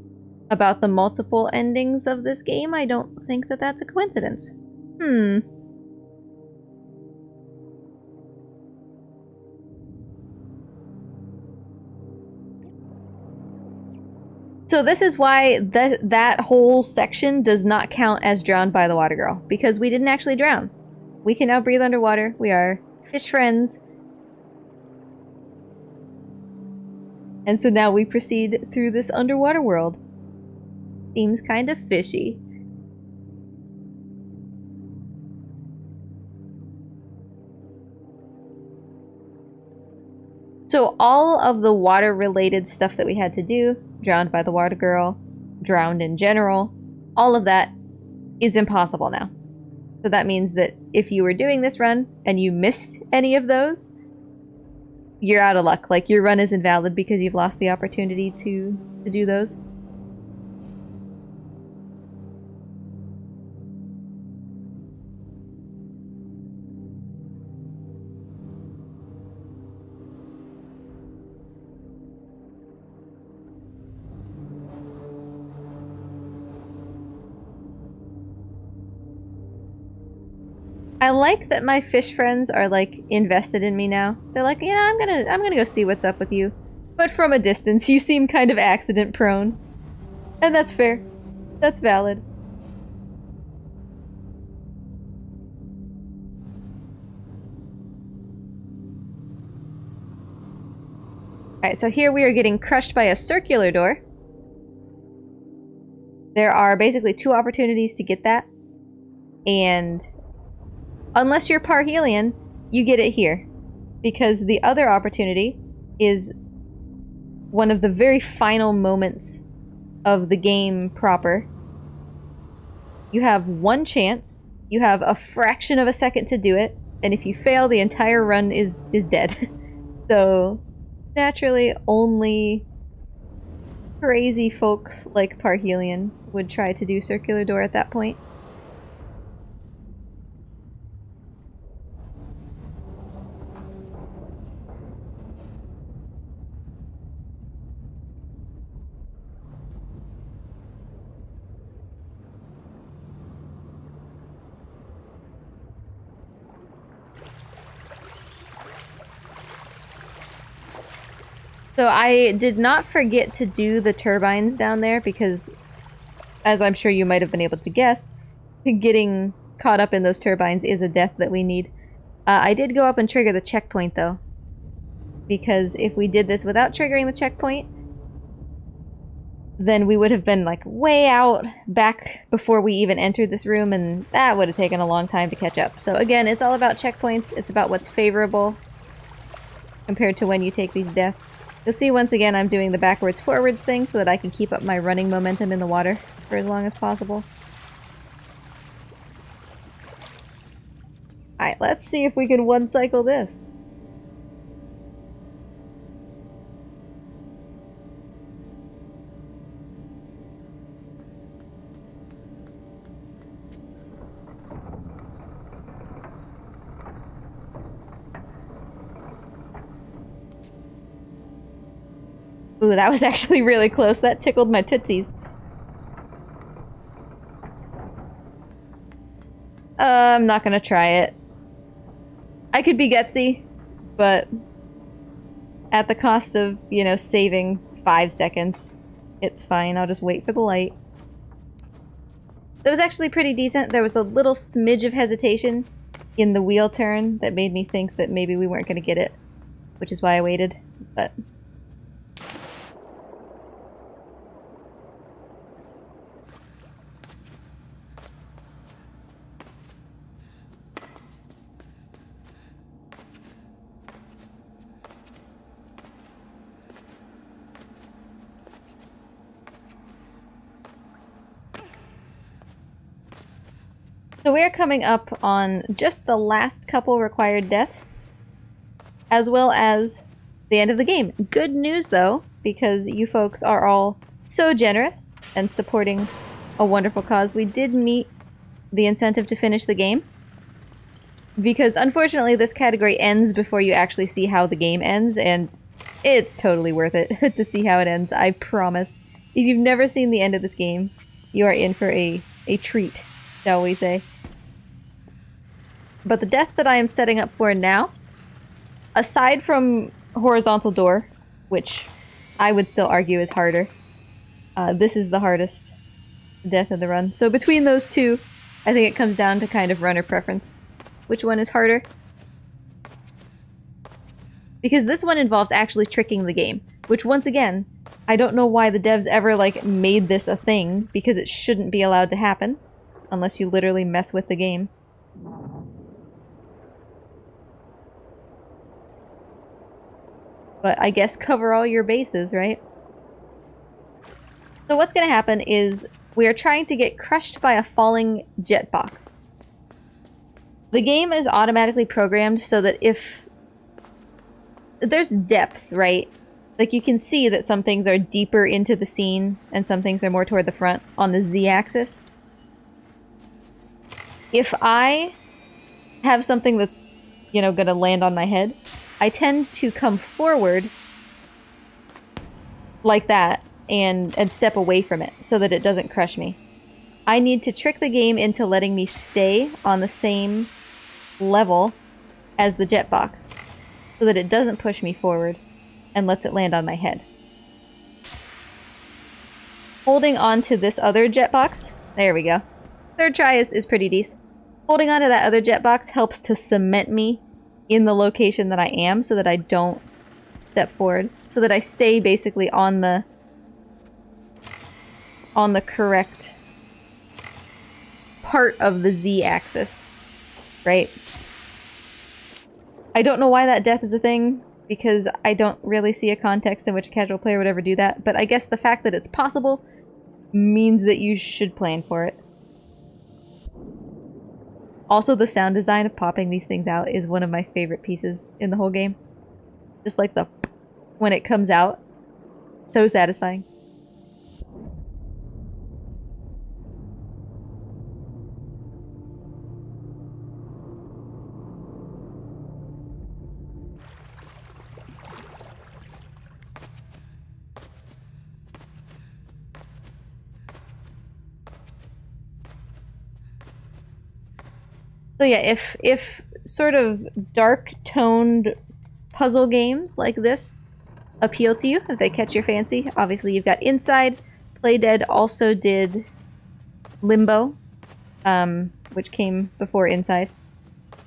about the multiple endings of this game, I don't think that that's a coincidence. So this is why that whole section does not count as Drowned by the Water Girl, because we didn't actually drown. We can now breathe underwater. We are fish friends. And so now we proceed through this underwater world. Seems kind of fishy. So all of the water-related stuff that we had to do, Drowned by the Water Girl, drowned in general, all of that is impossible now. So that means that if you were doing this run and you missed any of those, you're out of luck. Like, your run is invalid because you've lost the opportunity to do those. I like that my fish friends are, like, invested in me now. They're like, yeah, I'm gonna go see what's up with you. But from a distance, you seem kind of accident prone. And that's fair. That's valid. Alright, so here we are getting crushed by a circular door. There are basically 2 opportunities to get that. And unless you're Parhelion, you get it here. Because the other opportunity is one of the very final moments of the game proper. You have one chance. You have a fraction of a second to do it, and if you fail, the entire run is dead. So, naturally, only crazy folks like Parhelion would try to do Circular Door at that point. So I did not forget to do the turbines down there because, as I'm sure you might have been able to guess, getting caught up in those turbines is a death that we need. I did go up and trigger the checkpoint, though. Because if we did this without triggering the checkpoint, then we would have been, like, way out back before we even entered this room, and that would have taken a long time to catch up. So again, it's all about checkpoints. It's about what's favorable compared to when you take these deaths. You'll see once again I'm doing the backwards-forwards thing so that I can keep up my running momentum in the water for as long as possible. Alright, let's see if we can one-cycle this. Ooh, that was actually really close. That tickled my tootsies. I'm not gonna try it. I could be gutsy, but at the cost of, you know, saving 5 seconds, it's fine. I'll just wait for the light. That was actually pretty decent. There was a little smidge of hesitation in the wheel turn that made me think that maybe we weren't gonna get it, which is why I waited, but... So we're coming up on just the last couple required deaths, as well as the end of the game. Good news, though, because you folks are all so generous and supporting a wonderful cause. We did meet the incentive to finish the game, because unfortunately this category ends before you actually see how the game ends, and it's totally worth it to see how it ends, I promise. If you've never seen the end of this game, you are in for a treat, shall we say. But the death that I am setting up for now, aside from Horizontal Door, which I would still argue is harder, this is the hardest death in the run. So between those two, I think it comes down to kind of runner preference. Which one is harder? Because this one involves actually tricking the game, which once again, I don't know why the devs ever, like, made this a thing, because it shouldn't be allowed to happen, unless you literally mess with the game. But I guess cover all your bases, right? So what's gonna happen is we are trying to get crushed by a falling jet box. The game is automatically programmed so that if... there's depth, right? Like, you can see that some things are deeper into the scene and some things are more toward the front on the Z-axis. If I have something that's, you know, gonna land on my head, I tend to come forward like that and step away from it so that it doesn't crush me. I need to trick the game into letting me stay on the same level as the jet box so that it doesn't push me forward and lets it land on my head. Holding on to this other jet box, there we go. Third try is pretty decent. Holding on to that other jet box helps to cement me in the location that I am so that I don't step forward. So that I stay basically on the correct part of the Z-axis, right? I don't know why that death is a thing, because I don't really see a context in which a casual player would ever do that, but I guess the fact that it's possible means that you should plan for it. Also, the sound design of popping these things out is one of my favorite pieces in the whole game. Just like the when it comes out. So satisfying. So yeah, if sort of dark-toned puzzle games like this appeal to you, if they catch your fancy, obviously you've got Inside. Playdead also did Limbo, which came before Inside.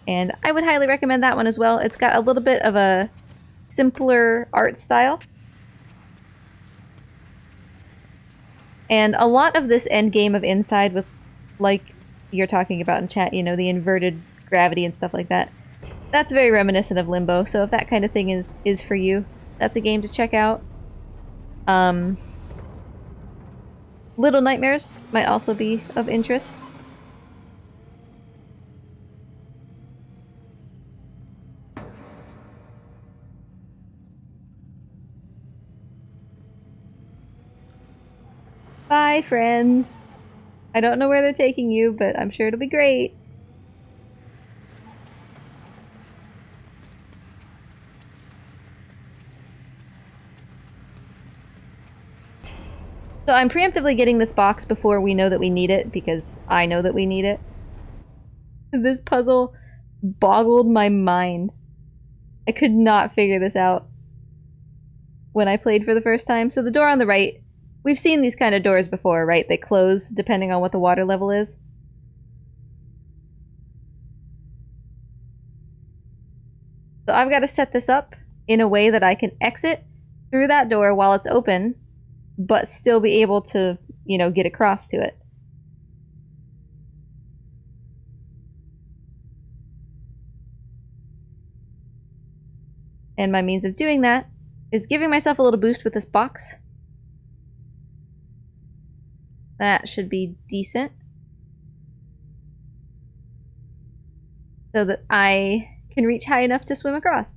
And I would highly recommend that one as well. It's got a little bit of a simpler art style. And a lot of this end game of Inside with, like you're talking about in chat, you know, the inverted gravity and stuff like that, that's very reminiscent of Limbo. So if that kind of thing is for you, that's a game to check out. Little Nightmares might also be of interest. Bye, friends. I don't know where they're taking you, but I'm sure it'll be great. So I'm preemptively getting this box before we know that we need it, because I know that we need it. This puzzle boggled my mind. I could not figure this out when I played for the first time. So the door on the right, we've seen these kind of doors before, right? They close depending on what the water level is. So I've got to set this up in a way that I can exit through that door while it's open, but still be able to, you know, get across to it. And my means of doing that is giving myself a little boost with this box. That should be decent. So that I can reach high enough to swim across.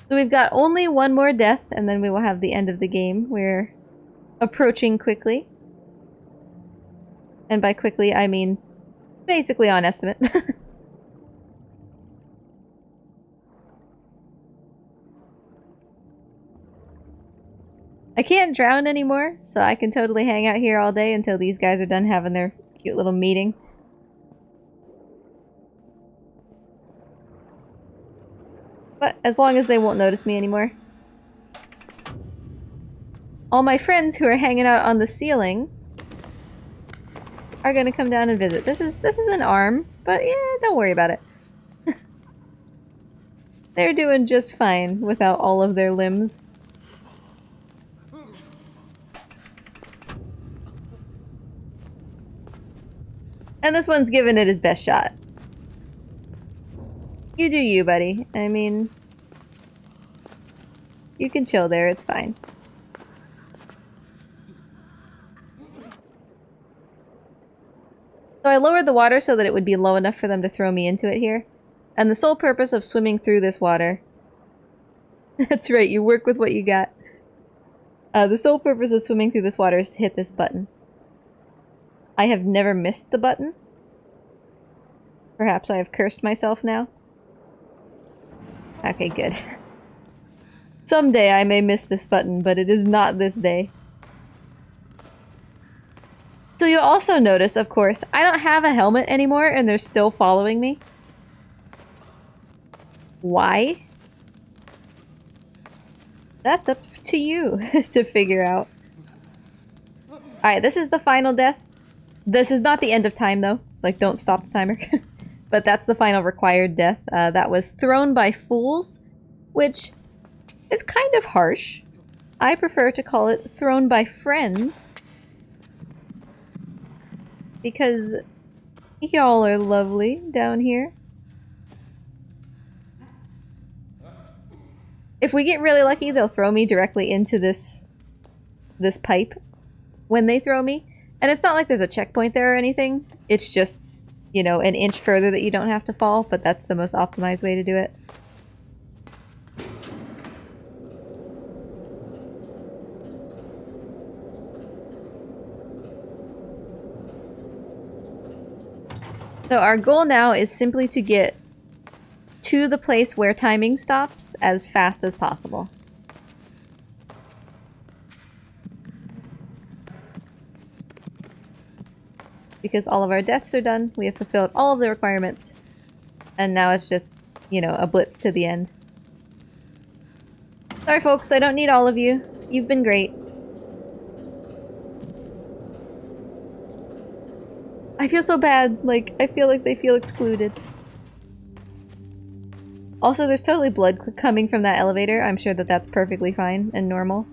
So we've got only one more death, and then we will have the end of the game. We're approaching quickly. And by quickly, I mean basically on estimate. I can't drown anymore, so I can totally hang out here all day until these guys are done having their cute little meeting. But as long as they won't notice me anymore. All my friends who are hanging out on the ceiling are gonna come down and visit. This is an arm, but yeah, don't worry about it. They're doing just fine without all of their limbs. And this one's giving it his best shot. You do you, buddy. I mean, you can chill there, it's fine. So I lowered the water so that it would be low enough for them to throw me into it here. And the sole purpose of swimming through this water... That's right, you work with what you got. The sole purpose of swimming through this water is to hit this button. I have never missed the button. Perhaps I have cursed myself now. Okay, good. Someday I may miss this button, but it is not this day. So you'll also notice, of course, I don't have a helmet anymore and they're still following me. Why? That's up to you to figure out. Alright, this is the final death. This is not the end of time, though. Like, don't stop the timer. But that's the final required death. That was thrown by fools, which is kind of harsh. I prefer to call it thrown by friends. Because y'all are lovely down here. If we get really lucky, they'll throw me directly into this pipe when they throw me. And it's not like there's a checkpoint there or anything. It's just, you know, an inch further that you don't have to fall, but that's the most optimized way to do it. So our goal now is simply to get to the place where timing stops as fast as possible. Because all of our deaths are done, we have fulfilled all of the requirements, and now it's just, you know, a blitz to the end. Sorry folks, I don't need all of you. You've been great. I feel so bad, like, I feel like they feel excluded. Also, there's totally blood coming from that elevator. I'm sure that that's perfectly fine and normal.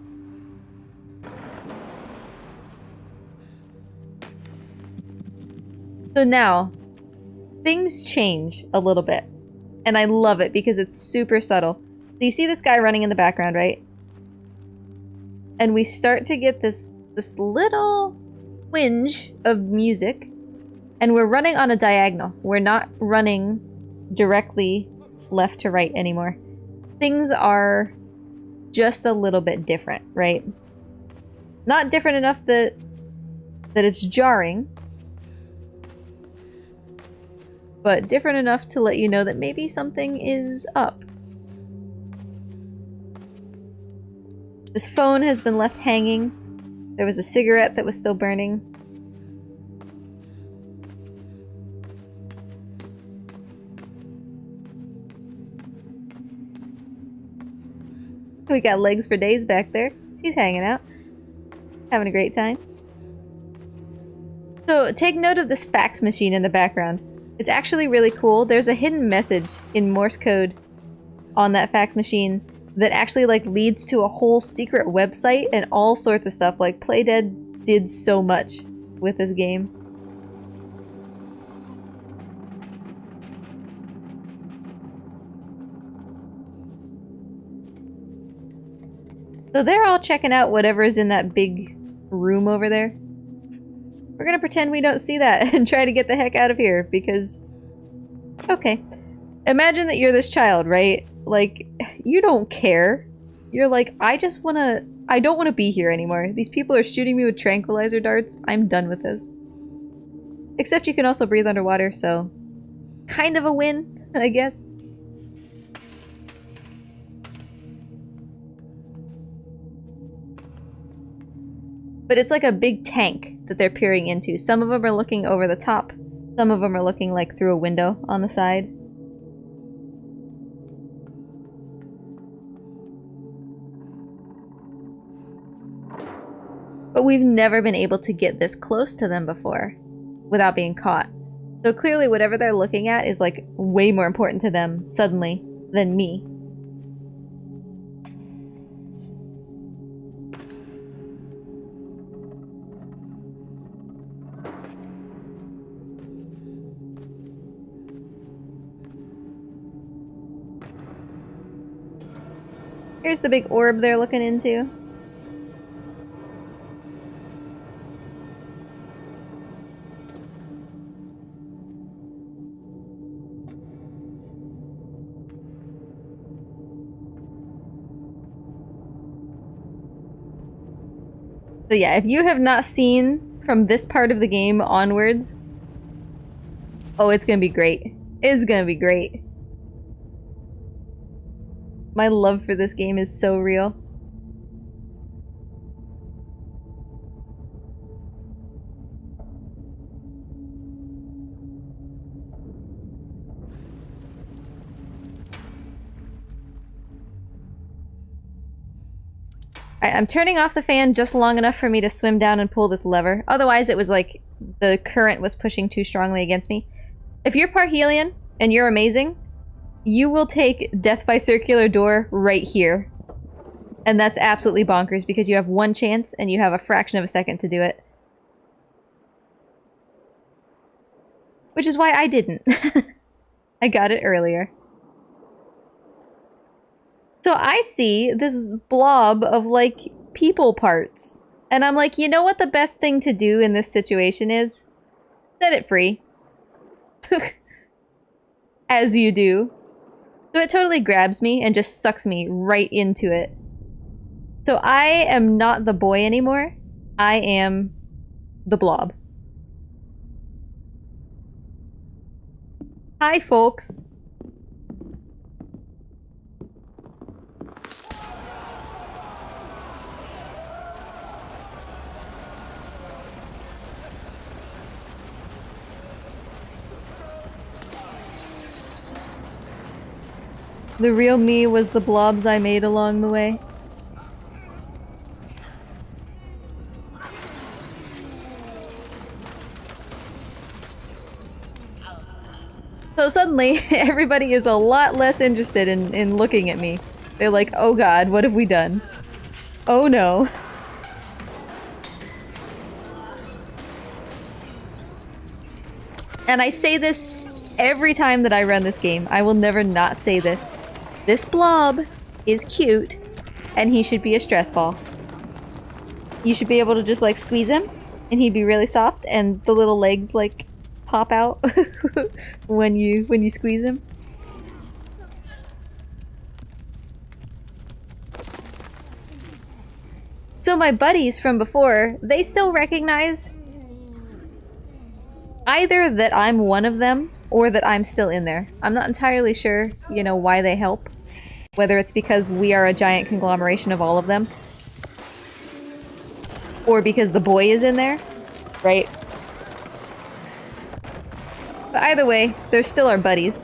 So now, things change a little bit. And I love it because it's super subtle. So you see this guy running in the background, right? And we start to get this little twinge of music. And we're running on a diagonal. We're not running directly left to right anymore. Things are just a little bit different, right? Not different enough that it's jarring, but different enough to let you know that maybe something is up. This phone has been left hanging. There was a cigarette that was still burning. We got legs for days back there. She's hanging out. Having a great time. So, take note of this fax machine in the background. It's actually really cool. There's a hidden message in Morse code on that fax machine that actually, like, leads to a whole secret website and all sorts of stuff. Like, Playdead did so much with this game. So they're all checking out whatever's in that big room over there. We're gonna pretend we don't see that and try to get the heck out of here, because... Okay. Imagine that you're this child, right? Like, you don't care. You're like, I don't want to be here anymore. These people are shooting me with tranquilizer darts. I'm done with this. Except you can also breathe underwater, so... kind of a win, I guess. But it's like a big tank that they're peering into. Some of them are looking over the top. Some of them are looking like through a window on the side. But we've never been able to get this close to them before without being caught. So clearly whatever they're looking at is like way more important to them suddenly than me. Here's the big orb they're looking into. So yeah, if you have not seen from this part of the game onwards, oh, it's gonna be great. It's gonna be great. My love for this game is so real. Alright, I'm turning off the fan just long enough for me to swim down and pull this lever. Otherwise, it was like the current was pushing too strongly against me. If you're Parhelion and you're amazing, you will take death by circular door right here. And that's absolutely bonkers because you have one chance and you have a fraction of a second to do it. Which is why I didn't. I got it earlier. So I see this blob of, like, people parts. And I'm like, you know what the best thing to do in this situation is? Set it free. As you do. So it totally grabs me and just sucks me right into it. So I am not the boy anymore. I am the blob. Hi, folks. The real me was the blobs I made along the way. So suddenly, everybody is a lot less interested in looking at me. They're like, oh god, what have we done? Oh no. And I say this every time that I run this game. I will never not say this. This blob is cute, and he should be a stress ball. You should be able to just, like, squeeze him, and he'd be really soft, and the little legs, like, pop out when you squeeze him. So my buddies from before, they still recognize either that I'm one of them, or that I'm still in there. I'm not entirely sure, you know, why they help. Whether it's because we are a giant conglomeration of all of them. Or because the boy is in there. Right? But either way, they're still our buddies.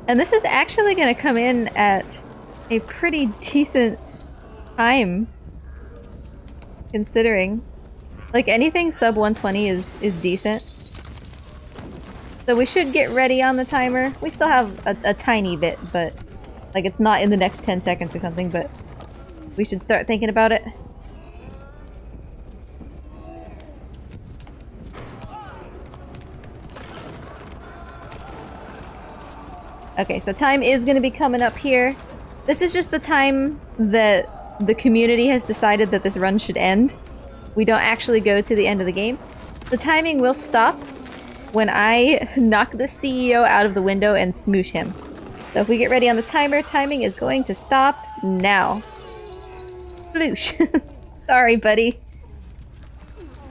And this is actually gonna come in at a pretty decent time. Considering. Like, anything sub 120 is decent. So we should get ready on the timer. We still have a tiny bit, but... Like, it's not in the next 10 seconds or something, but... We should start thinking about it. Okay, so time is gonna be coming up here. This is just the time that the community has decided that this run should end. We don't actually go to the end of the game. The timing will stop when I knock the CEO out of the window and smoosh him. So if we get ready on the timer, timing is going to stop now. Sploosh. Sorry, buddy.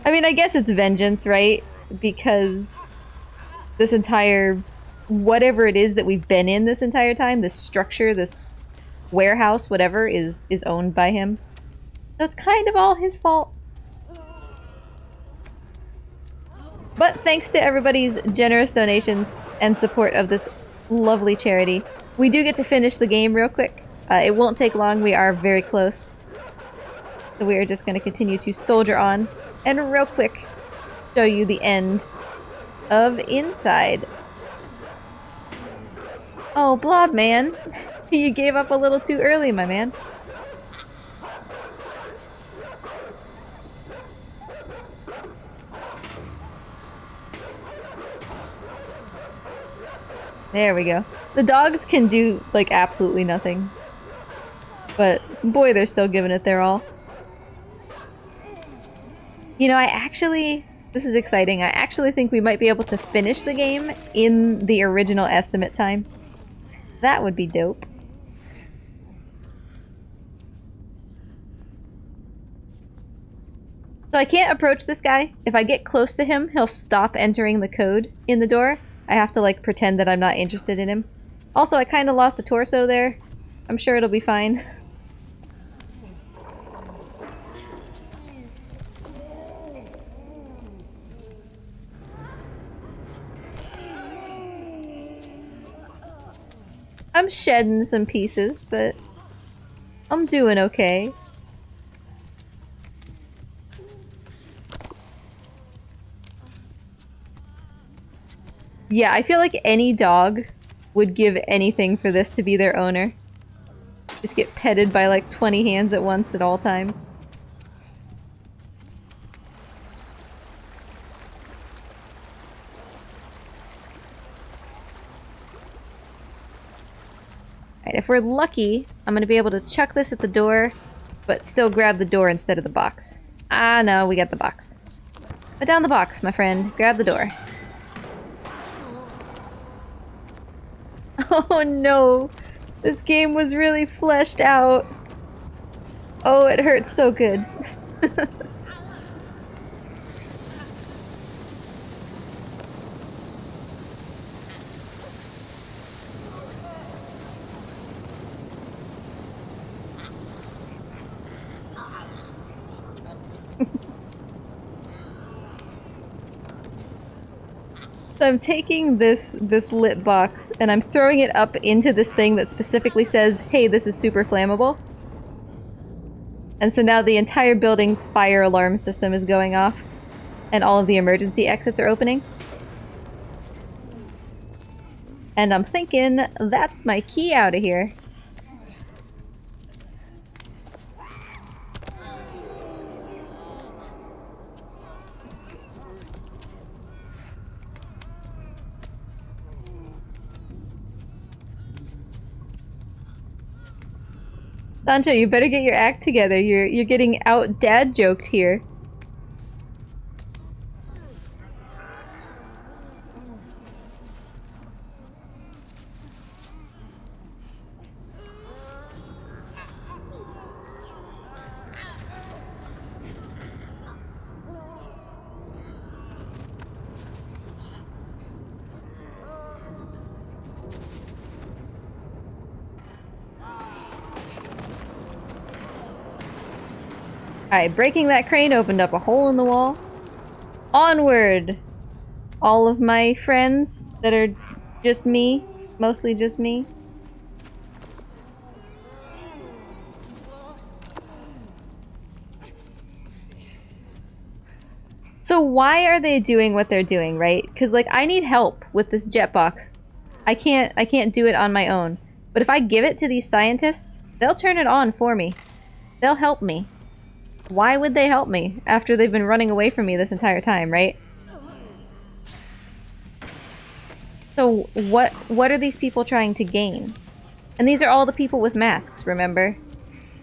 I mean, I guess it's vengeance, right? Because this entire... whatever it is that we've been in this entire time, this structure, this warehouse, whatever, is owned by him. So it's kind of all his fault. But thanks to everybody's generous donations and support of this lovely charity, we do get to finish the game real quick. It won't take long, we are very close. So we are just going to continue to soldier on, and real quick, show you the end of Inside. Oh, Blob Man. You gave up a little too early, my man. There we go. The dogs can do, like, absolutely nothing. But, boy, they're still giving it their all. You know, this is exciting. I actually think we might be able to finish the game in the original estimate time. That would be dope. So I can't approach this guy. If I get close to him, he'll stop entering the code in the door. I have to, like, pretend that I'm not interested in him. Also, I kind of lost a torso there. I'm sure it'll be fine. I'm shedding some pieces, but I'm doing okay. Yeah, I feel like any dog would give anything for this to be their owner. Just get petted by like 20 hands at once at all times. if we're lucky, I'm gonna be able to chuck this at the door, but still grab the door instead of the box. Ah, no, we got the box. Put down the box, my friend. Grab the door. Oh no! This game was really fleshed out. Oh, it hurts so good. So I'm taking this lit box and I'm throwing it up into this thing that specifically says, hey, this is super flammable. And so now the entire building's fire alarm system is going off and all of the emergency exits are opening. And I'm thinking that's my key out of here. Sancho, you better get your act together. You're getting out dad joked here. Alright, breaking that crane opened up a hole in the wall. Onward! All of my friends that are just me, mostly just me. So why are they doing what they're doing, right? Because like I need help with this jet box. I can't do it on my own. But if I give it to these scientists, they'll turn it on for me. They'll help me. Why would they help me after they've been running away from me this entire time, right? So what are these people trying to gain? And these are all the people with masks, remember?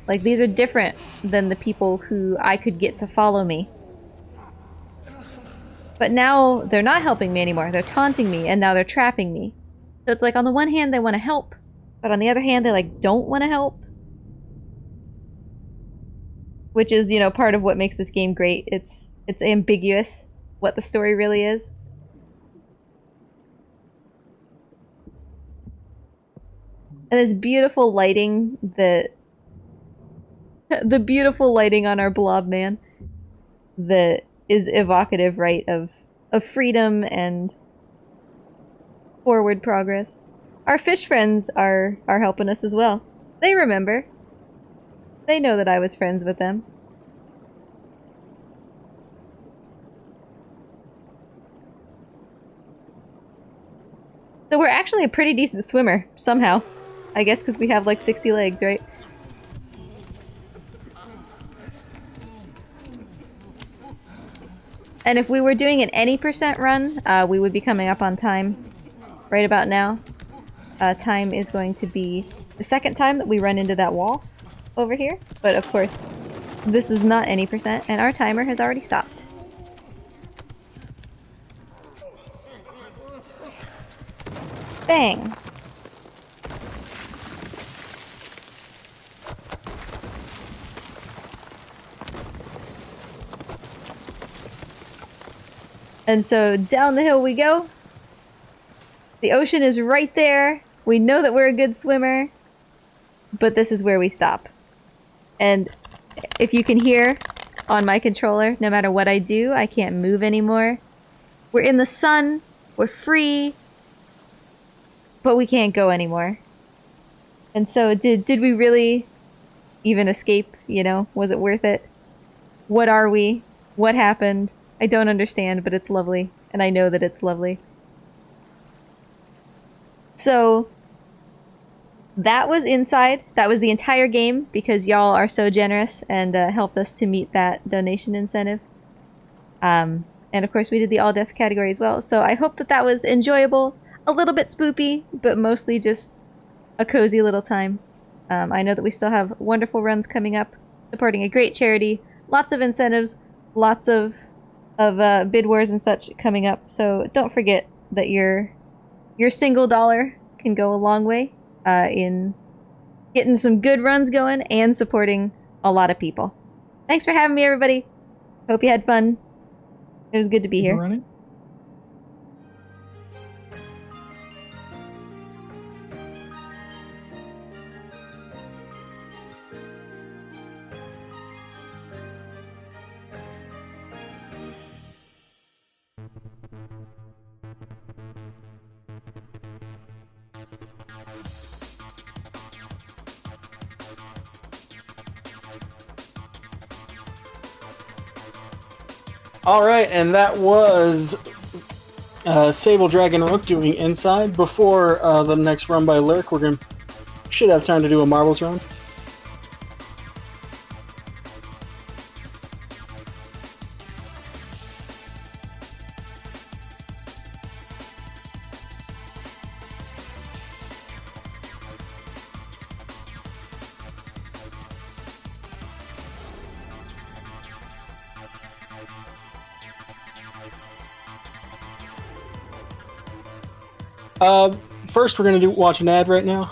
Like these are different than the people who I could get to follow me. But now they're not helping me anymore. They're taunting me and now they're trapping me. So it's like on the one hand they want to help, but on the other hand they like don't want to help. Which is, you know, part of what makes this game great. It's ambiguous what the story really is. And this beautiful lighting that the beautiful lighting on our blob man that is evocative, right, of freedom and forward progress. Our fish friends are helping us as well. They remember. They know that I was friends with them. So we're actually a pretty decent swimmer, somehow. I guess because we have like 60 legs, right? And if we were doing an any percent run, we would be coming up on time right about now. Time is going to be the second time that we run into that wall over here. But of course, this is not any percent, and our timer has already stopped. Bang! And so down the hill we go. The ocean is right there. We know that we're a good swimmer, but this is where we stop. And if you can hear on my controller, no matter what I do, I can't move anymore. We're in the sun, we're free, but we can't go anymore. And so did we really even escape, you know? Was it worth it? What are we? What happened? I don't understand, but it's lovely, and I know that it's lovely. So that was inside. That was the entire game because y'all are so generous and helped us to meet that donation incentive. And of course we did the all deaths category as well. So I hope that that was enjoyable, a little bit spoopy, but mostly just a cozy little time. I know that we still have wonderful runs coming up, supporting a great charity, lots of incentives, lots of bid wars and such coming up. So don't forget that your single dollar can go a long way in getting some good runs going and supporting a lot of people. Thanks for having me, everybody. Hope you had fun. It was good to be here. Running. All right, and that was sabledragonrook doing inside. Before the next run by Lurk, should have time to do a marbles round. First, we're going to watch an ad right now.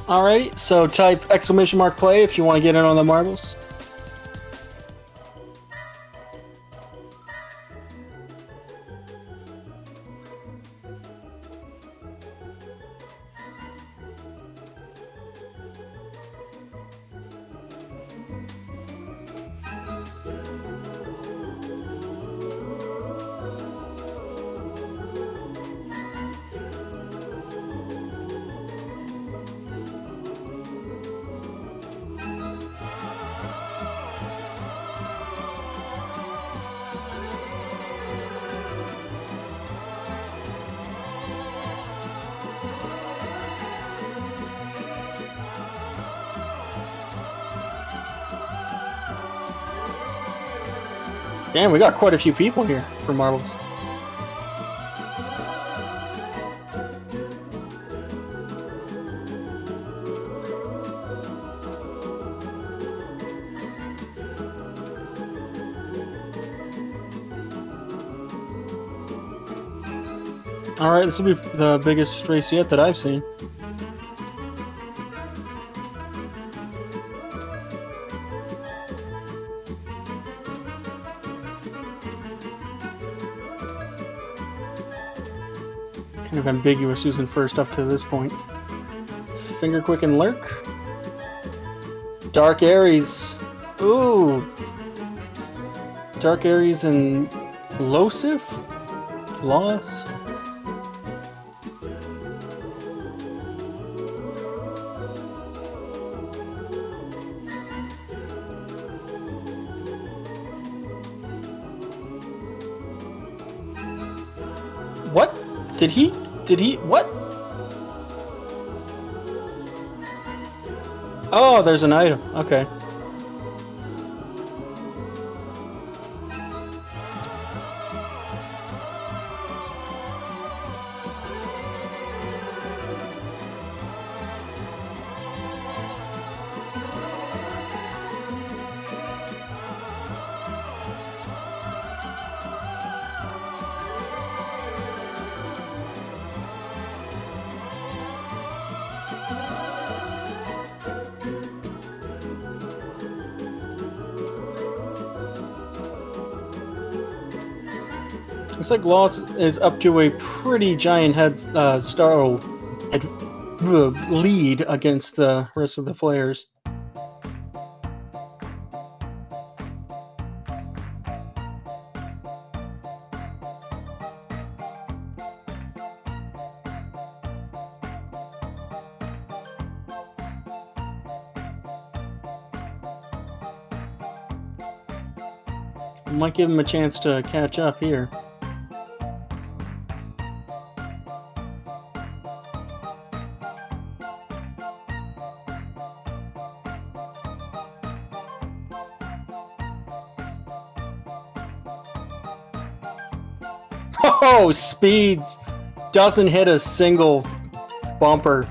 Alrighty, so type !play if you want to get in on the marbles. Damn, we got quite a few people here for marbles. Alright, this will be the biggest race yet that I've seen. Kind of ambiguous who's in first up to this point. Finger Quick and Lurk. Dark Aries. Ooh. Dark Aries and Losif? Loss? What? Did he? What? Oh, there's an item. Okay. Looks like Loss is up to a pretty giant lead against the rest of the players. Might give him a chance to catch up here. Oh, Speeds doesn't hit a single bumper.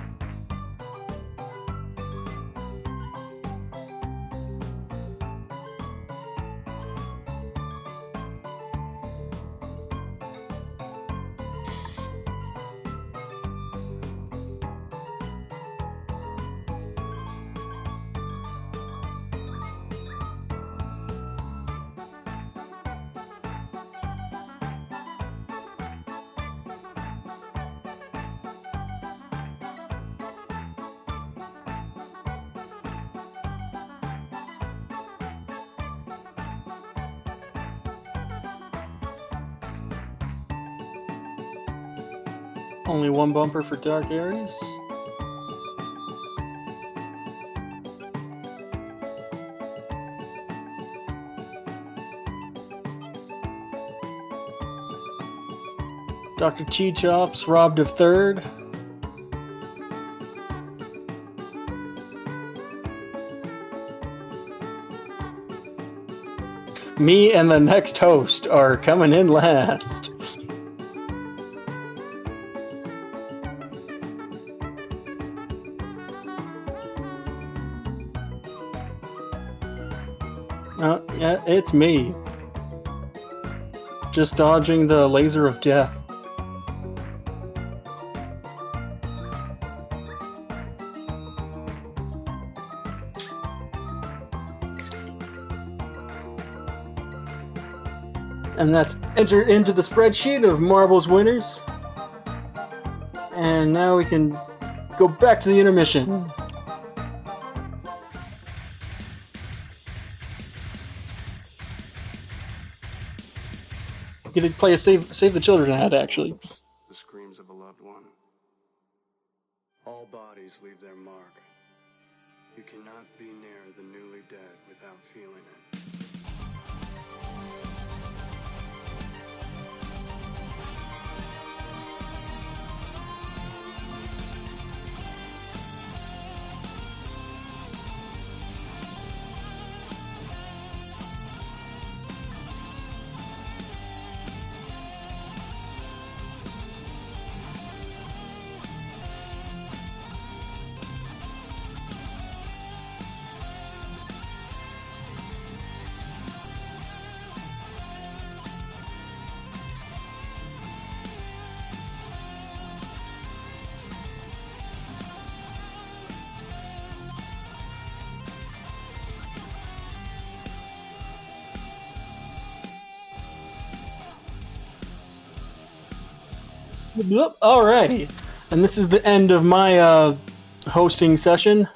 Only one bumper for Dark Aries. Dr. Cheechops robbed of third. Me and the next host are coming in last. Yeah, it's me. Just dodging the laser of death. And that's entered into the spreadsheet of marbles winners. And now we can go back to the intermission. Get to play a save the children ad, actually. The screams of a loved one. All bodies leave their mark. You cannot be near the newly dead without feeling it. Alrighty. And this is the end of my hosting session.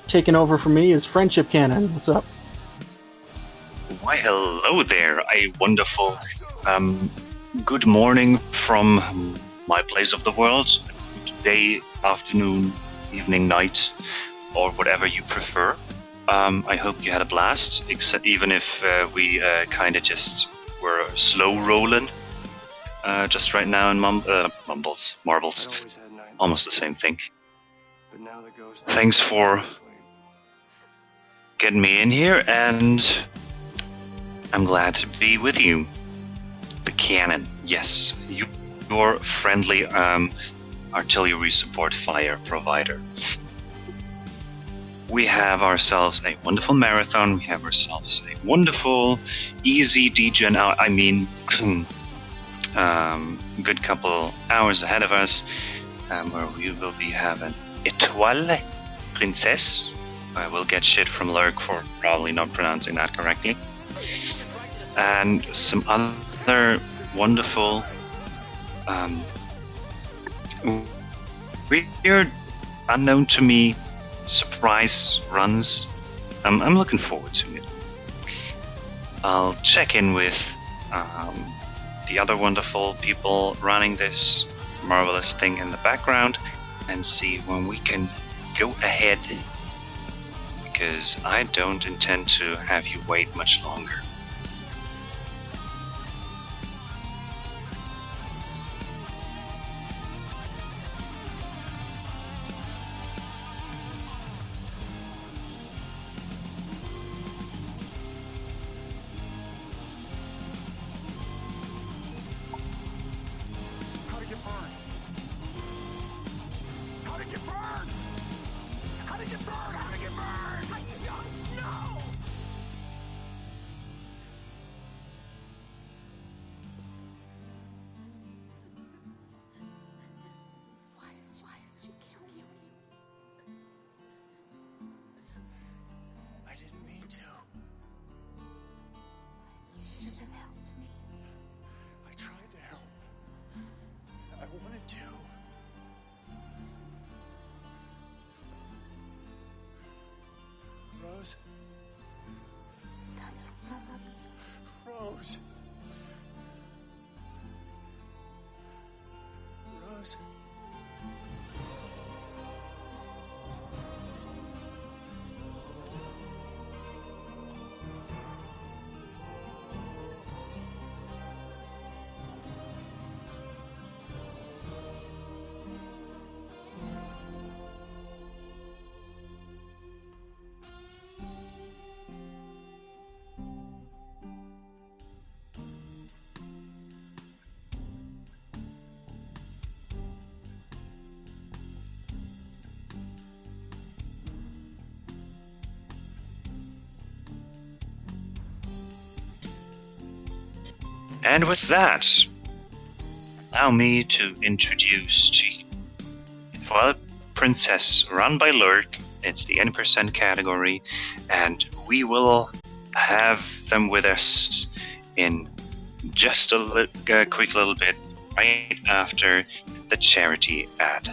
Taking over for me is Friendship Cannon. What's up? Why, hello there, a wonderful good morning from my place of the world. Day, afternoon, evening, night, or whatever you prefer. I hope you had a blast, even if we kind of just were slow rolling just right now in marbles, almost the same thing. But now the ghost Thanks for getting me in here, and I'm glad to be with you. The Cannon, yes, your friendly artillery support fire provider. We have ourselves a wonderful marathon. We have ourselves a wonderful, easy degen. I mean, good couple hours ahead of us, where we will be having Étoile Princess. I will get shit from Lurk for probably not pronouncing that correctly. And some other wonderful, weird, unknown to me surprise runs. I'm looking forward to it. I'll check in with the other wonderful people running this marvelous thing in the background and see when we can go ahead, because I don't intend to have you wait much longer. Rose? Rose? Rose? And with that, allow me to introduce to you Twilight Princess run by Lurk. It's the N% category, and we will have them with us in just a quick little bit right after the charity ad.